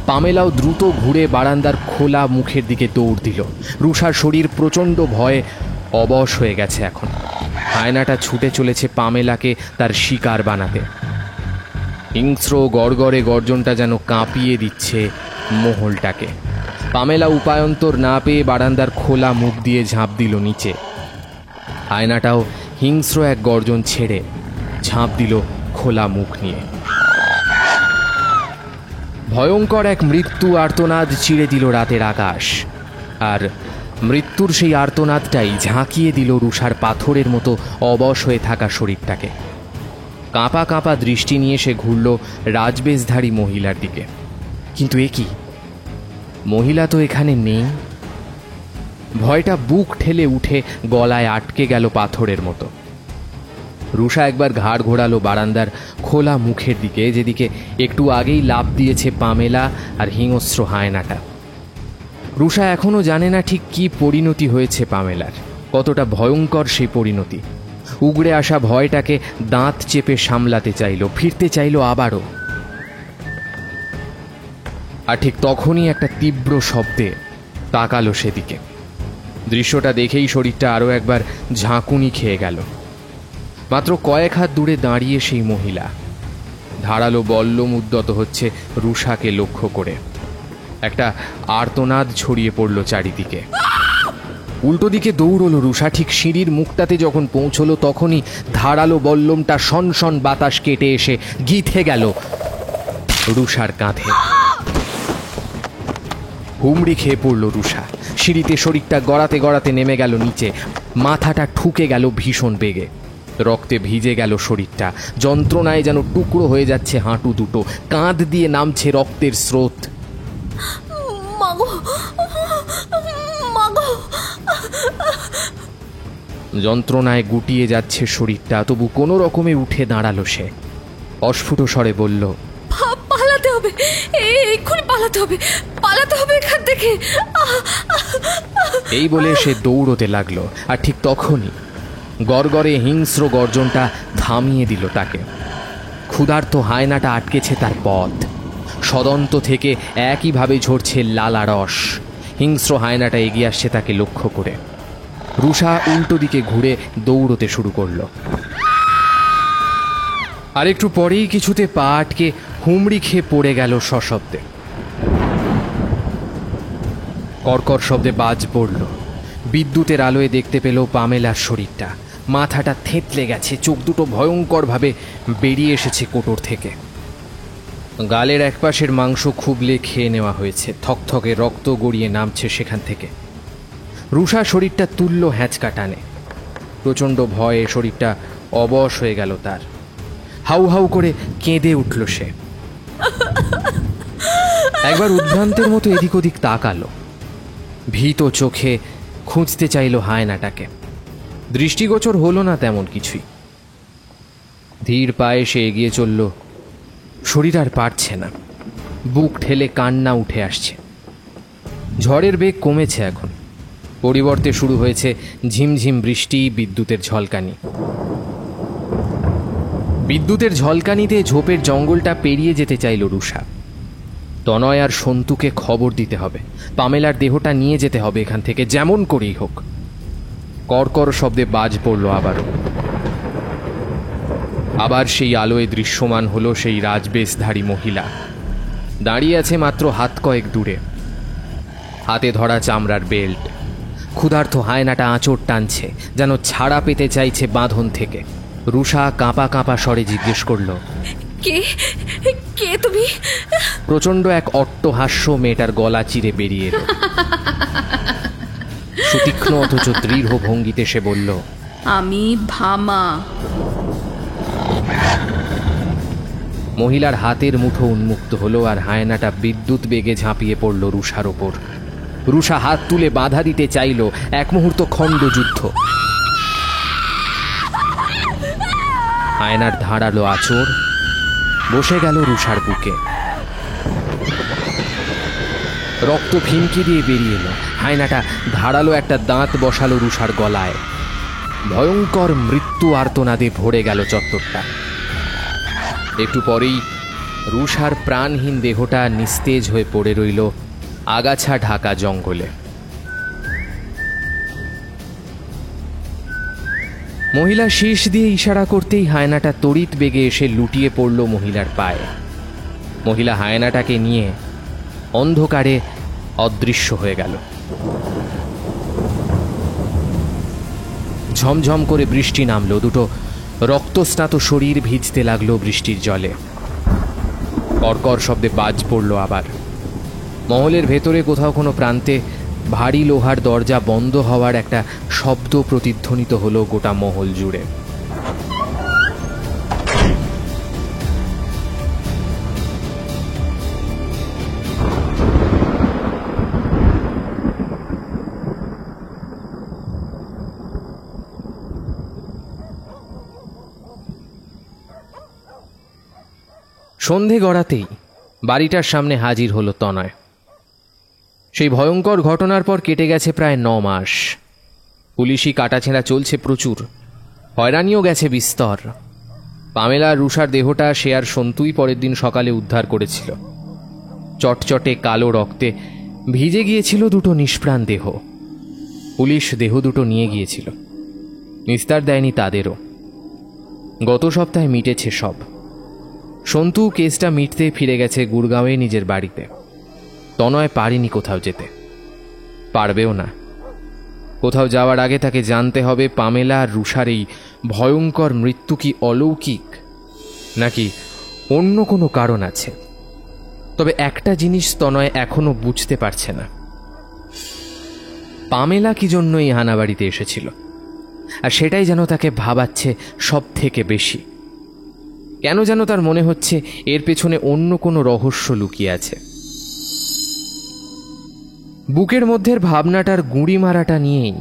পামেলাও দ্রুত ঘুরে বারান্দার খোলা মুখের দিকে দৌড় দিল। রুষার শরীর প্রচণ্ড ভয়ে অবশ হয়ে গেছে এখন। হায়নাটা ছুটে চলেছে পামেলাকে তার শিকার বানাতে। হিংস্র গড়গড়ে গর্জনটা যেন কাঁপিয়ে দিচ্ছে মহলটাকে। পামেলা উপায়ন্তর না পেয়ে বারান্দার খোলা মুখ দিয়ে ঝাঁপ দিল নিচে। হায়নাটাও হিংস্র এক গর্জন ছেড়ে ঝাঁপ দিল খোলা মুখ নিয়ে। ভয়ঙ্কর এক মৃত্যু আর্তনাদ চিড়ে দিল রাতের আকাশ। আর মৃত্যুর সেই আর্তনাদটাই ঝাঁকিয়ে দিল রুষার পাথরের মতো অবশ হয়ে থাকা শরীরটাকে। কাঁপা কাঁপা দৃষ্টি নিয়ে সে ঘুরল রাজবেশধারী মহিলার দিকে। কিন্তু এ কি, মহিলা তো এখানে নেই। ভয়টা বুক ঠেলে উঠে গলায় আটকে গেল পাথরের মতো। রুষা একবার ঘাড় ঘোরালো বারান্দার খোলা মুখের দিকে, যেদিকে একটু আগেই লাফ দিয়েছে পামেলা আর হিংস্র হায়নাটা। রুষা এখনও জানে না ঠিক কি পরিণতি হয়েছে পামেলার, কতটা ভয়ঙ্কর সেই পরিণতি। উগড়ে আসা ভয়টাকে দাঁত চেপে সামলাতে চাইল, ফিরতে চাইল আবারও। আর ঠিক তখনই একটা তীব্র শব্দে তাকালো সেদিকে। দৃশ্যটা দেখেই শরীরটা আরও একবার ঝাঁকুনি খেয়ে গেল। মাত্র কয়েক হাত দূরে দাঁড়িয়ে সেই মহিলা, ধারালো বল্লম উদ্যত হচ্ছে রুষাকে লক্ষ্য করে। একটা আর্তনাদ ছড়িয়ে পড়ল চারিদিকে। উল্টো দিকে দৌড়লো রুষা। ঠিক সিঁড়ির মুখটাতে যখন পৌঁছলো তখনই ধারালো বল্লমটা সনসন বাতাস কেটে এসে গিথে গেল রুষার কাঁধে। হুমড়ি খেয়ে পড়ল রুষা। সিঁড়িতে শরীরটা গড়াতে গড়াতে নেমে গেল নিচে। মাথাটা ঠুকে গেল ভীষণ বেগে। রক্তে ভিজে গেল শরীরটা। যন্ত্রণায় যেন টুকরো হয়ে যাচ্ছে হাঁটু দুটো। কাঁধ দিয়ে নামছে রক্তের স্রোত। যন্ত্রণায় গুটিয়ে যাচ্ছে শরীরটা, তবু কোনো রকমে উঠে দাঁড়ালো সে। অস্ফুট স্বরে বলল, পালাতে হবে, এক্ষুনি পালাতে হবে, পালাতে হবে এখান থেকে। এই বলে সে দৌড়তে লাগলো। আর ঠিক তখনই গড়গড়ে হিংস্র গর্জনটা থামিয়ে দিল তাকে। ক্ষুধার্ত হায়নাটা আটকেছে তার পথ। সদন্ত থেকে একইভাবে ঝরছে লালা রস। হিংস্র হায়নাটা এগিয়ে আসছে তাকে লক্ষ্য করে। রুষা উল্টো দিকে ঘুরে দৌড়তে শুরু করলো। আর একটু পরেই কিছুতে পা আটকে হুমড়ি খেয়ে পড়ে গেল সশব্দে। কর্কর শব্দে বাজ পড়ল। বিদ্যুতের আলোয় দেখতে পেল পামেলার শরীরটা। মাথাটা থেঁতলে গেছে, চোখ দুটো ভয়ঙ্করভাবে বেরিয়ে এসেছে কোটর থেকে। গালের একপাশের মাংস খুবলে খেয়ে নেওয়া হয়েছে। থকথকে রক্ত গড়িয়ে নামছে সেখান থেকে। রুষা শরীরটা তুলল হ্যাঁচকা টানে। প্রচণ্ড ভয়ে শরীরটা অবশ হয়ে গেল তার। হাউ হাউ করে কেঁদে উঠল সে। একবার উদ্ভ্রান্তের মতো এদিক ওদিক তাকালো। ভীত চোখে খুঁজতে চাইল হায়নাটাকে। দৃষ্টিগোচর হলো না তেমন কিছুই। ধীর পায়ে সে এগিয়ে চলল। শরীর আর পারছে না। বুক ঠেলে কান্না উঠে আসছে। ঝড়ের বেগ কমেছে এখন। পরিবর্তে শুরু হয়েছে ঝিমঝিম বৃষ্টি, বিদ্যুতের ঝলকানি। বিদ্যুতের ঝলকানিতে ঝোপের জঙ্গলটা পেরিয়ে যেতে চাইল রুষা। তনয় আর সন্তুকে খবর দিতে হবে। পামেলার দেহটা নিয়ে যেতে হবে এখান থেকে, যেমন করেই হোক। কড়কড় শব্দে বাজ পড়ল আবারও। আবার সেই আলোয় দৃশ্যমান হলো সেই রাজবেশধারী মহিলা। দাঁড়িয়ে আছে মাত্র হাত কয়েক দূরে। হাতে ধরা চামড়ার বেল্ট। ক্ষুধার্ত হায়নাটা আঁচড় টানছে, যেন ছাড়া পেতে চাইছে বাঁধন থেকে। রুষা কাঁপা কাঁপা স্বরে জিজ্ঞেস করল, কে কে তুমি? প্রচণ্ড এক অট্টহাস্য মেয়েটার গলা চিরে বেরিয়ে এলো। সুতীক্ষ্ণ অথচ দৃঢ় ভঙ্গিতে সে বলল, আমি ভামা। মহিলার হাতের মুঠো উন্মুক্ত হলো আর হায়নাটা বিদ্যুৎ বেগে ঝাঁপিয়ে পড়ল রুষার ওপর। রুষা হাত তুলে বাধা দিতে চাইল। এক মুহূর্ত খণ্ডযুদ্ধ। হায়নার ধারালো আঁচড় বসে গেল রুষার বুকে। রক্ত ফিনকি দিয়ে বেরিয়ে এলো। হায়নাটা ধারালো একটা দাঁত বসালো রুষার গলায়। ভয়ঙ্কর মৃত্যু আর্তনাদে ভরে গেল চত্বরটা। একটু পরেই রুষার প্রাণহীন দেহটা নিস্তেজ হয়ে পড়ে রইল আগাছা ঢাকা জঙ্গলে। মহিলা শীষ দিয়ে ইশারা করতেই হায়নাটা তড়িৎ বেগে এসে লুটিয়ে পড়ল মহিলার পায়ে। মহিলা হায়নাটাকে নিয়ে অন্ধকারে অদৃশ্য হয়ে গেল। ঝমঝম করে বৃষ্টি নামলো। দুটো রক্তস্নাত শরীর ভিজতে লাগলো বৃষ্টির জলে। কড়কড় শব্দে বাজ পড়ল আবার। মহলের ভেতরে কোথাও কোনো প্রান্তে ভারী লোহার দরজা বন্ধ হওয়ার একটা শব্দ প্রতিধ্বনিত হলো গোটা মহল জুড়ে। সন্ধে গড়াতেই বাড়িটার সামনে হাজির হলো তনয়। সেই ভয়ঙ্কর ঘটনার পর কেটে গেছে প্রায় 9 মাস। পুলিশি কাটাছেঁড়া চলছে প্রচুর। হয়রানিও গেছে বিস্তর। পামেলা আর রুষার দেহটা সে আর সন্তুই পরের দিন সকালে উদ্ধার করেছিল। চটচটে কালো রক্তে ভিজে গিয়েছিল দুটো নিষ্প্রাণ দেহ। পুলিশ দেহ দুটো নিয়ে গিয়েছিল, নিস্তার দেয়নি তাদেরও। গত সপ্তাহে মিটেছে সব। সন্তু কেসটা মিটতে ফিরে গেছে গুড়গাঁওয়ে নিজের বাড়িতে। তনয় পারেনি কোথাও যেতে, পারবেও না। কোথাও যাওয়ার আগে তাকে জানতে হবে পামেলা আর রুষার এই ভয়ঙ্কর মৃত্যু কি অলৌকিক নাকি অন্য কোনো কারণ আছে। তবে একটা জিনিস তনয় এখনো বুঝতে পারছে না, পামেলা কি জন্য এই হানাবাড়িতে এসেছিল, আর সেটাই যেন তাকে ভাবাচ্ছে সব থেকে বেশি। কেন যেন তার মনে হচ্ছে এর পেছনে অন্য কোনো রহস্য লুকিয়ে আছে। বুকের মধ্যের ভাবনাটার গুঁড়ি মারাটা নিয়েই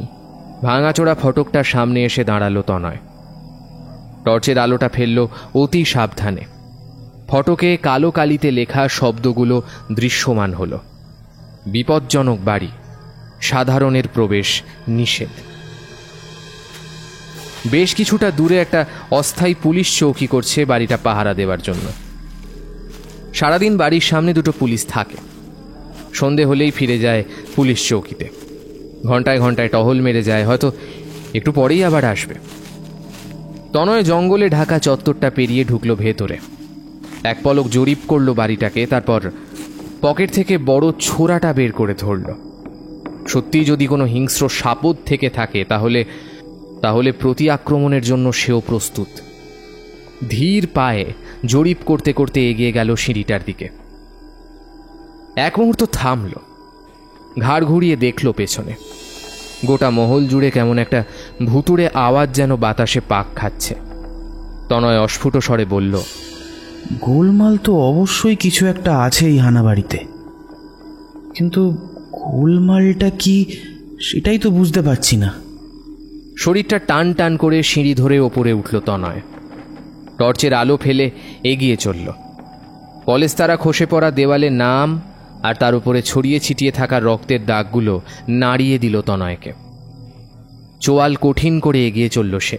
ভাঙাচোরা ফটকটার সামনে এসে দাঁড়ালো তনয়। টর্চের আলোটা ফেলল অতি সাবধানে। ফটকে কালো কালিতে লেখা শব্দগুলো দৃশ্যমান হল। বিপজ্জনক বাড়ি, সাধারণের প্রবেশ নিষেধ। বেশ কিছুটা দূরে একটা অস্থায়ী পুলিশ চৌকি করছে বাড়িটা পাহারা দেওয়ার জন্য। সারাদিন বাড়ির সামনে দুটো পুলিশ থাকে। সন্ধে হলেই ফিরে যায় পুলিশ চৌকিতে। ঘন্টায় ঘন্টায় টহল মেরে যায়, হয়তো একটু পরেই আবার আসবে। তনয় জঙ্গলে ঢাকা চত্বরটা পেরিয়ে ঢুকলো ভেতরে। এক পলক জরিপ করলো বাড়িটাকে, তারপর পকেট থেকে বড় ছোরাটা বের করে ধরল। সত্যি যদি কোনো হিংস্র সাপদ থেকে থাকে তাহলে প্রতি আক্রমণের জন্য সেও প্রস্তুত। ধীর পায়ে জরিপ করতে করতে এগিয়ে গেল সিঁড়িটার দিকে। এক মুহূর্ত থামল, ঘাড় ঘুরিয়ে দেখল পেছনে। গোটা মহল জুড়ে কেমন একটা ভুতুড়ে আওয়াজ যেন বাতাসে পাক খাচ্ছে। তনয় অস্ফুট স্বরে বলল, গোলমাল তো অবশ্যই কিছু একটা আছে এই হানাবাড়িতে, কিন্তু গোলমালটা কি সেটাই তো বুঝতে পারছি না। শরীরটা টান টান করে সিঁড়ি ধরে ওপরে উঠল তনয়। টর্চের আলো ফেলে এগিয়ে চলল। পলেস্তারা খসে পড়া দেওয়ালে নাম আর তার উপরে ছড়িয়ে ছিটিয়ে থাকা রক্তের দাগগুলো নাড়িয়ে দিল তনয়কে। চোয়াল কঠিন করে এগিয়ে চলল সে।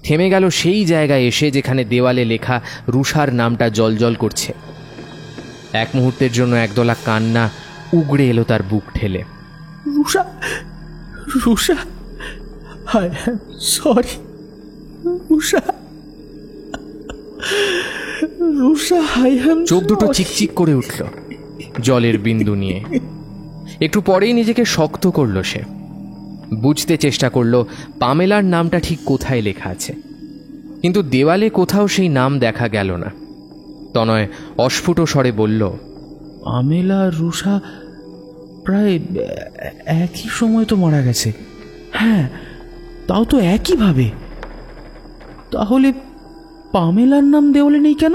থেমে গেল সেই জায়গায় এসে যেখানে দেওয়ালে লেখা রুষার নামটা জলজল করছে। এক মুহূর্তের জন্য একদলা কান্না উগড়ে এলো তার বুক ঠেলে। রুষা, রুষা, হায় সরি, রুষা, রুষা, হাই হ্যাম। চোখ দুটো চিকচিক করে উঠল জলের বিন্দু নিয়ে। একটু পরেই নিজেকে শক্ত করল সে। বুঝতে চেষ্টা করল পামেলার নামটা ঠিক কোথায় লেখা আছে, কিন্তু দেওয়ালে কোথাও সেই নাম দেখা গেল না। তনয় অস্ফুট স্বরে বলল, পামেলা আর রুষা প্রায় একই সময় তো মারা গেছে। হ্যাঁ, তাও তো একইভাবে। তাহলে পামেলার নাম দেওয়ালে নেই কেন?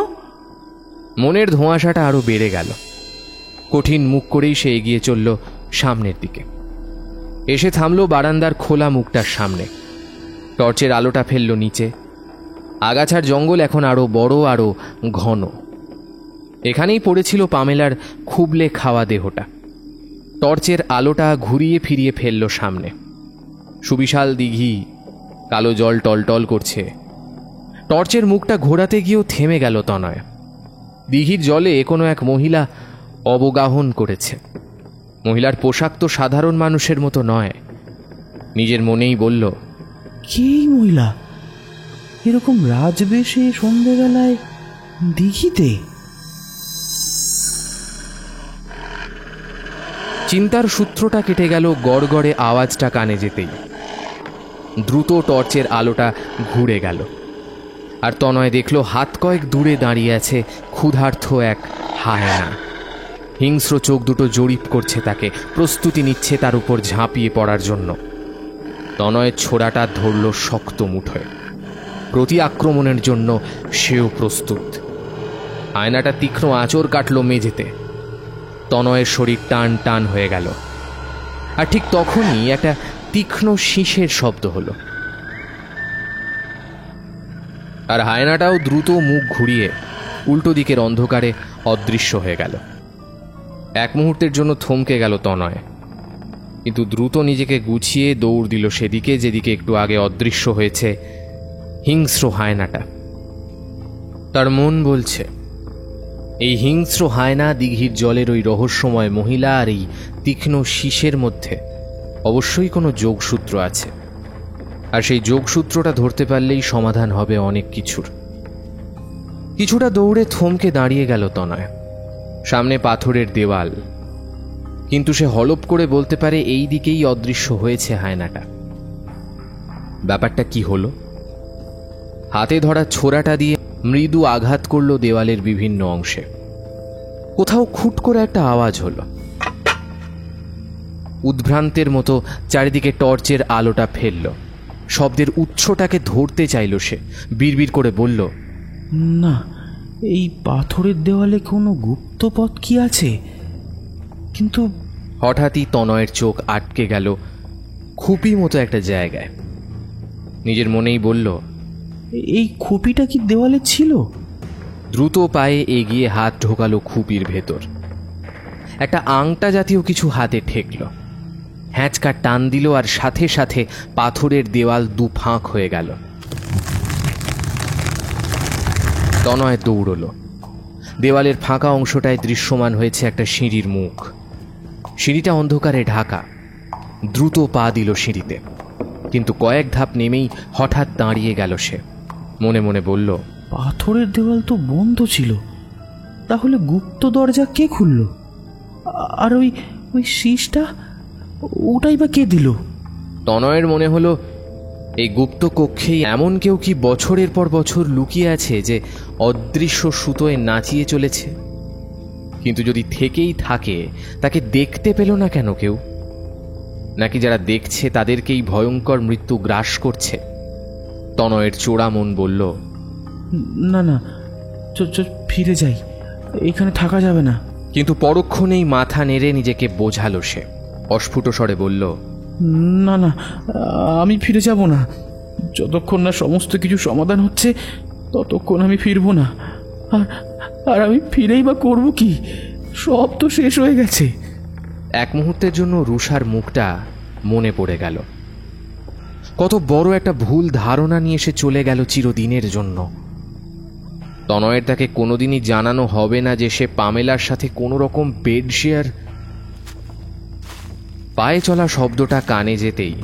মনের ধোঁয়াশাটা আরো বেড়ে গেল। কঠিন মুখ করেই সে এগিয়ে চলল সামনের দিকে। এসে থামল বারান্দার খোলা মুখটার সামনে। টর্চের আলোটা ফেলল নিচে। আগাছার জঙ্গল এখন আরো বড়, আরো ঘন। এখানেই পড়েছিল পামেলার খুবলে খাওয়া দেহটা। টর্চের আলোটা ঘুরিয়ে ফিরিয়ে ফেলল সামনে। সুবিশাল দিঘি, কালো জল টলটল করছে। টর্চের মুখটা ঘোরাতে গিয়েও থেমে গেল তনয়। দিঘির জলে কোনো এক মহিলা অবগাহন করেছে। মহিলার পোশাক তো সাধারণ মানুষের মতো নয়। নিজের মনেই বলল, কে এই মহিলা? এরকম রাজবেশে সন্ধ্যেবেলায় দিঘিতে? চিন্তার সূত্রটা কেটে গেল গড়গড়ে আওয়াজটা কানে যেতেই। দ্রুত টর্চের আলোটা ঘুরে গেল, আর তনয় দেখল হাত কয়েক দূরে দাঁড়িয়ে আছে ক্ষুধার্ত এক হায়না। হিংস্র চোখ দুটো জরিপ করছে তাকে, প্রস্তুতি নিচ্ছে তার উপর ঝাঁপিয়ে পড়ার জন্য। তনয়ের ছোড়াটা ধরল শক্ত মুঠোয়। প্রতি আক্রমণের জন্য সেও প্রস্তুত। আয়নাটা তীক্ষ্ণ আঁচড় কাটল মেঝেতে। তনয়ের শরীর টান টান হয়ে গেল, আর ঠিক তখনই একটা তীক্ষ্ণ শীষের শব্দ হলো। আর হায়নাটাও দ্রুত মুখ ঘুরিয়ে উল্টো দিকের অন্ধকারে অদৃশ্য হয়ে গেল। এক মুহূর্তের জন্য থমকে গেল তনয়, কিন্তু দ্রুত নিজেকে গুছিয়ে দৌড় দিল সেদিকে যেদিকে একটু আগে অদৃশ্য হয়েছে হিংস্র হায়নাটা। তার মন বলছে এই হিংস্র হায়না দিঘির জলের ওই রহস্যময় মহিলা আর এই তীক্ষ্ণ শীষের মধ্যে অবশ্যই কোনো যোগসূত্র আছে, আর সেই যোগসূত্রটা ধরতে পারলেই সমাধান হবে অনেক কিছুর। কিছুটা দৌড়ে থমকে দাঁড়িয়ে গেল তনয়। সামনে পাথরের দেওয়াল, কিন্তু সে হলপ করে বলতে পারে এই দিকেই অদৃশ্য হয়েছে হায়নাটা। ব্যাপারটা কি হলো? হাতে ধরা ছোরাটা দিয়ে মৃদু আঘাত করল দেওয়ালের বিভিন্ন অংশে। কোথাও খুট করে একটা আওয়াজ হলো। উদ্ভ্রান্তের মতো চারিদিকে টর্চের আলোটা ফেলল। শব্দের উৎসটাকে ধরতে চাইল সে। বিড়বিড় করে বলল, না, এই পাথরের দেওয়ালে কোনো গুপ্ত পথ কি আছে? কিন্তু হঠাৎই তনয়ের চোখ আটকে গেল খুপি মতো একটা জায়গায়। নিজের মনেই বলল, এই খুপিটা কি দেওয়ালে ছিল? দ্রুত পায়ে এগিয়ে হাত ঢোকালো খুপির ভেতর। একটা আংটা জাতীয় কিছু হাতে ঠেকল। হ্যাঁচকা টান দিল আর সাথে সাথে পাথরের দেওয়াল দু ফাঁক হয়ে গেল। তনয় দৌড়ল। দেওয়ালের ফাঁকা অংশটায় দৃশ্যমান হয়েছে একটা সিঁড়ির মুখ। সিঁড়িটা অন্ধকারে ঢাকা। দ্রুত পা দিল সিঁড়িতে, কিন্তু কয়েক ধাপ নেমেই হঠাৎ দাঁড়িয়ে গেল সে। মনে মনে বলল, পাথরের দেওয়াল তো বন্ধ ছিল, তাহলে গুপ্ত দরজা কে খুলল? আর ওই ওই শীষটা, ওটাই বা কে দিল? তনয়ের মনে হলো এই গুপ্ত কক্ষেই এমন কেউ কি বছরের পর বছর লুকিয়ে আছে যে অদৃশ্য সুতোয় নাচিয়ে চলেছে। কিন্তু যদি থেকেই থাকে, তাকে দেখতে পেল না কেন কেউ? নাকি যারা দেখছে তাদেরকেই ভয়ঙ্কর মৃত্যু গ্রাস করছে? তনয়ের চোরা মন বলল, না না, ফিরে যাই, এখানে থাকা যাবে না। কিন্তু পরক্ষণেই মাথা নেড়ে নিজেকে বোঝালো সে। অস্ফুট স্বরে বলল, না না, আমি ফিরে যাব না। যতক্ষণ না সমস্ত কিছু সমাধান হচ্ছে ততক্ষণ আমি ফিরব না। আর আমি ফিরেই বা করব কি? সব তো শেষ হয়ে গেছে। এক মুহূর্তের জন্য রুষার মুখটা মনে পড়ে গেল। কত বড় একটা ভুল ধারণা নিয়ে সে চলে গেল চিরদিনের জন্য। তনয়ের তাকে কোনোদিনই জানানো হবে না যে সে পামেলার সাথে কোনো রকম বেড শেয়ার। পায়ে চলা শব্দটা কানে যেতেই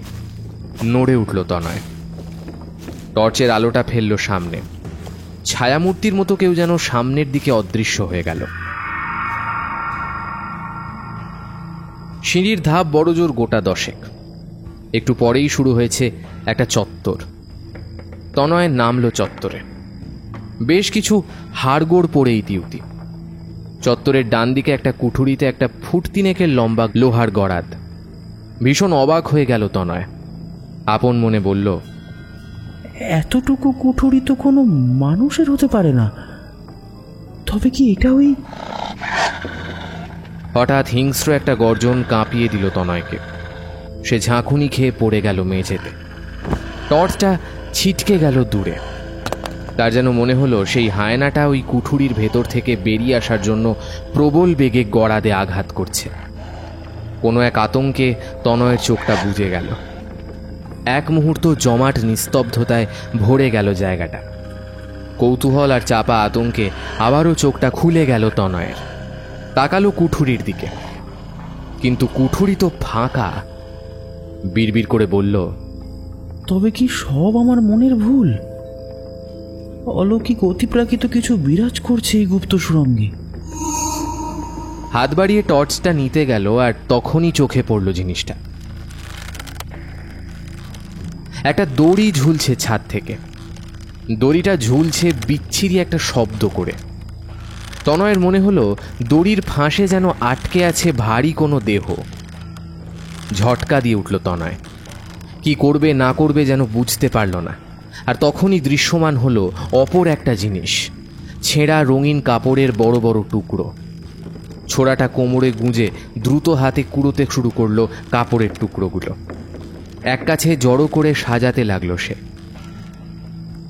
নড়ে উঠল তনয়। টর্চের আলোটা ফেলল সামনে। ছায়ামূর্তির মতো কেউ যেন সামনের দিকে অদৃশ্য হয়ে গেল। সিঁড়ির ধাপ বড় জোর গোটা 10। একটু পরেই শুরু হয়েছে একটা চত্বর। তনয় নামলো চত্বরে। বেশ কিছু হাড়গোড় পড়ে ইতিউতি। চত্বরের ডান দিকে একটা কুঠুরিতে একটা ফুট 3 লম্বা লোহার গড়াদ। ভীষণ অবাক হয়ে গেল তনয়। আপন মনে বলল, এতটুকু কুঠুরি তো কোনো মানুষের হতে পারে না। তবে কি এটা ওই? হঠাৎ হিংস্র একটা গর্জন কাঁপিয়ে দিল তনয়কে। সে ঝাঁকুনি খেয়ে পড়ে গেল মেঝেতে। টর্চটা ছিটকে গেল দূরে। তার যেন মনে হলো সেই হায়নাটা ওই কুঠুরির ভেতর থেকে বেরিয়ে আসার জন্য প্রবল বেগে গড়াদে আঘাত করছে। কোনো এক আতঙ্কে তনয়ের চোখটা বুজে গেল। এক মুহূর্ত জমাট নিস্তব্ধতায় ভরে গেল জায়গাটা। কৌতূহল আর চাপা আতঙ্কে আবারও চোখটা খুলে গেল তনয়ের। তাকালো কুঠুরির দিকে, কিন্তু কুঠুরি তো ফাঁকা। বিড়বিড় করে বলল, তবে কি সব আমার মনের ভুল? অলৌকিক অতিপ্রাকৃত কিছু বিরাজ করছে এই গুপ্ত সুড়ঙ্গে। হাত বাড়িয়ে টর্চটা নিতে গেল, আর তখনই চোখে পড়ল জিনিসটা। একটা দড়ি ঝুলছে ছাদ থেকে। দড়িটা ঝুলছে বিচ্ছিরি একটা শব্দ করে। তনয়ের মনে হলো দড়ির ফাঁসে যেন আটকে আছে ভারী কোনো দেহ। ঝটকা দিয়ে উঠল তনয়। কি করবে না করবে যেন বুঝতে পারল না। আর তখনই দৃশ্যমান হলো অপর একটা জিনিস, ছেঁড়া রঙিন কাপড়ের বড় বড় টুকরো। ছোড়াটা কোমরে গুঁজে দ্রুত হাতে কুড়োতে শুরু করলো কাপড়ের টুকরোগুলো। এক কাছে জড়ো করে সাজাতে লাগলো সে।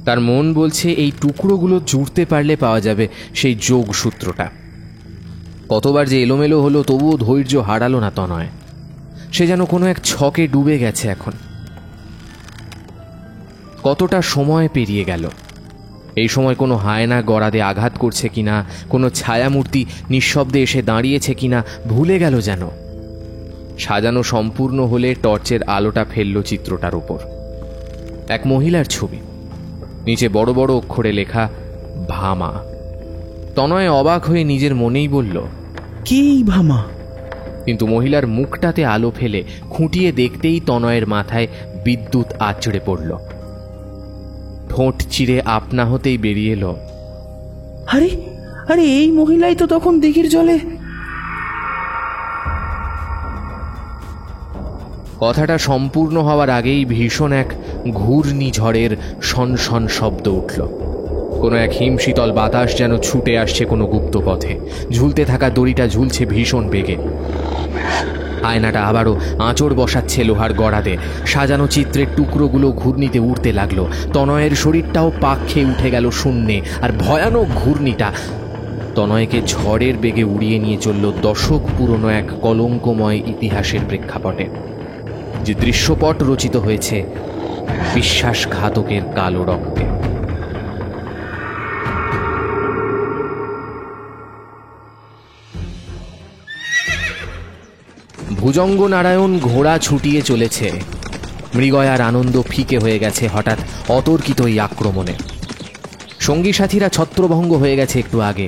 তার মন বলছে এই টুকরোগুলো জুড়তে পারলে পাওয়া যাবে সেই যোগসূত্রটা। কতবার যে এলোমেলো হলো, তবুও ধৈর্য হারালো না তনয়। সে যেন কোনো এক ছকে ডুবে গেছে এখন। কতটা সময় পেরিয়ে গেল। এই সময় কোনো হায়না গড়াদে আঘাত করছে কিনা, কোনো ছায়ামূর্তি নিঃশব্দে এসে দাঁড়িয়েছে কিনা ভুলে গেল যেন। সাজানো সম্পূর্ণ হলে টর্চের আলোটা ফেলল চিত্রটার উপর। এক মহিলার ছবি, নিচে বড় বড় অক্ষরে লেখা ভামা। তনয় অবাক হয়ে নিজের মনেই বলল, কে এই ভামা? কিন্তু মহিলার মুখটাতে আলো ফেলে খুঁটিয়ে দেখতেই তনয়ের মাথায় বিদ্যুৎ আঁচড়ে পড়ল। ঠোঁট চিরে আপনা হতেই বেরিয়ে এলো, আরে আরে এই মহিলাই তো তখন দিঘির জলে। কথাটা সম্পূর্ণ হওয়ার আগেই ভীষণ এক ঘূর্ণিঝড়ের শনশন শব্দ উঠল। কোনো এক হিমশীতল বাতাস যেন ছুটে আসছে কোনো গুপ্ত পথে। ঝুলতে থাকা দড়িটা ঝুলছে ভীষণ বেগে। আয়নাটা আবারও আঁচড় বসাচ্ছে লোহার গড়াতে। সাজানো চিত্রের টুকরোগুলো ঘূর্ণিতে উঠতে লাগলো। তনয়ের শরীরটাও পাক খেয়ে উঠে গেল শূন্যে। আর ভয়ানক ঘূর্ণিটা তনয়কে ঝড়ের বেগে উড়িয়ে নিয়ে চলল দশক পুরনো এক কলঙ্কময় ইতিহাসের প্রেক্ষাপটে, যে দৃশ্যপট রচিত হয়েছে বিশ্বাসঘাতকের কালো রক্তে। ভুজঙ্গ নারায়ণ ঘোড়া ছুটিয়ে চলেছে। মৃগয়ার আনন্দ ফিকে হয়ে গেছে হঠাৎ অতর্কিত এই আক্রমণে। সঙ্গী সাথীরা ছত্রভঙ্গ হয়ে গেছে একটু আগে।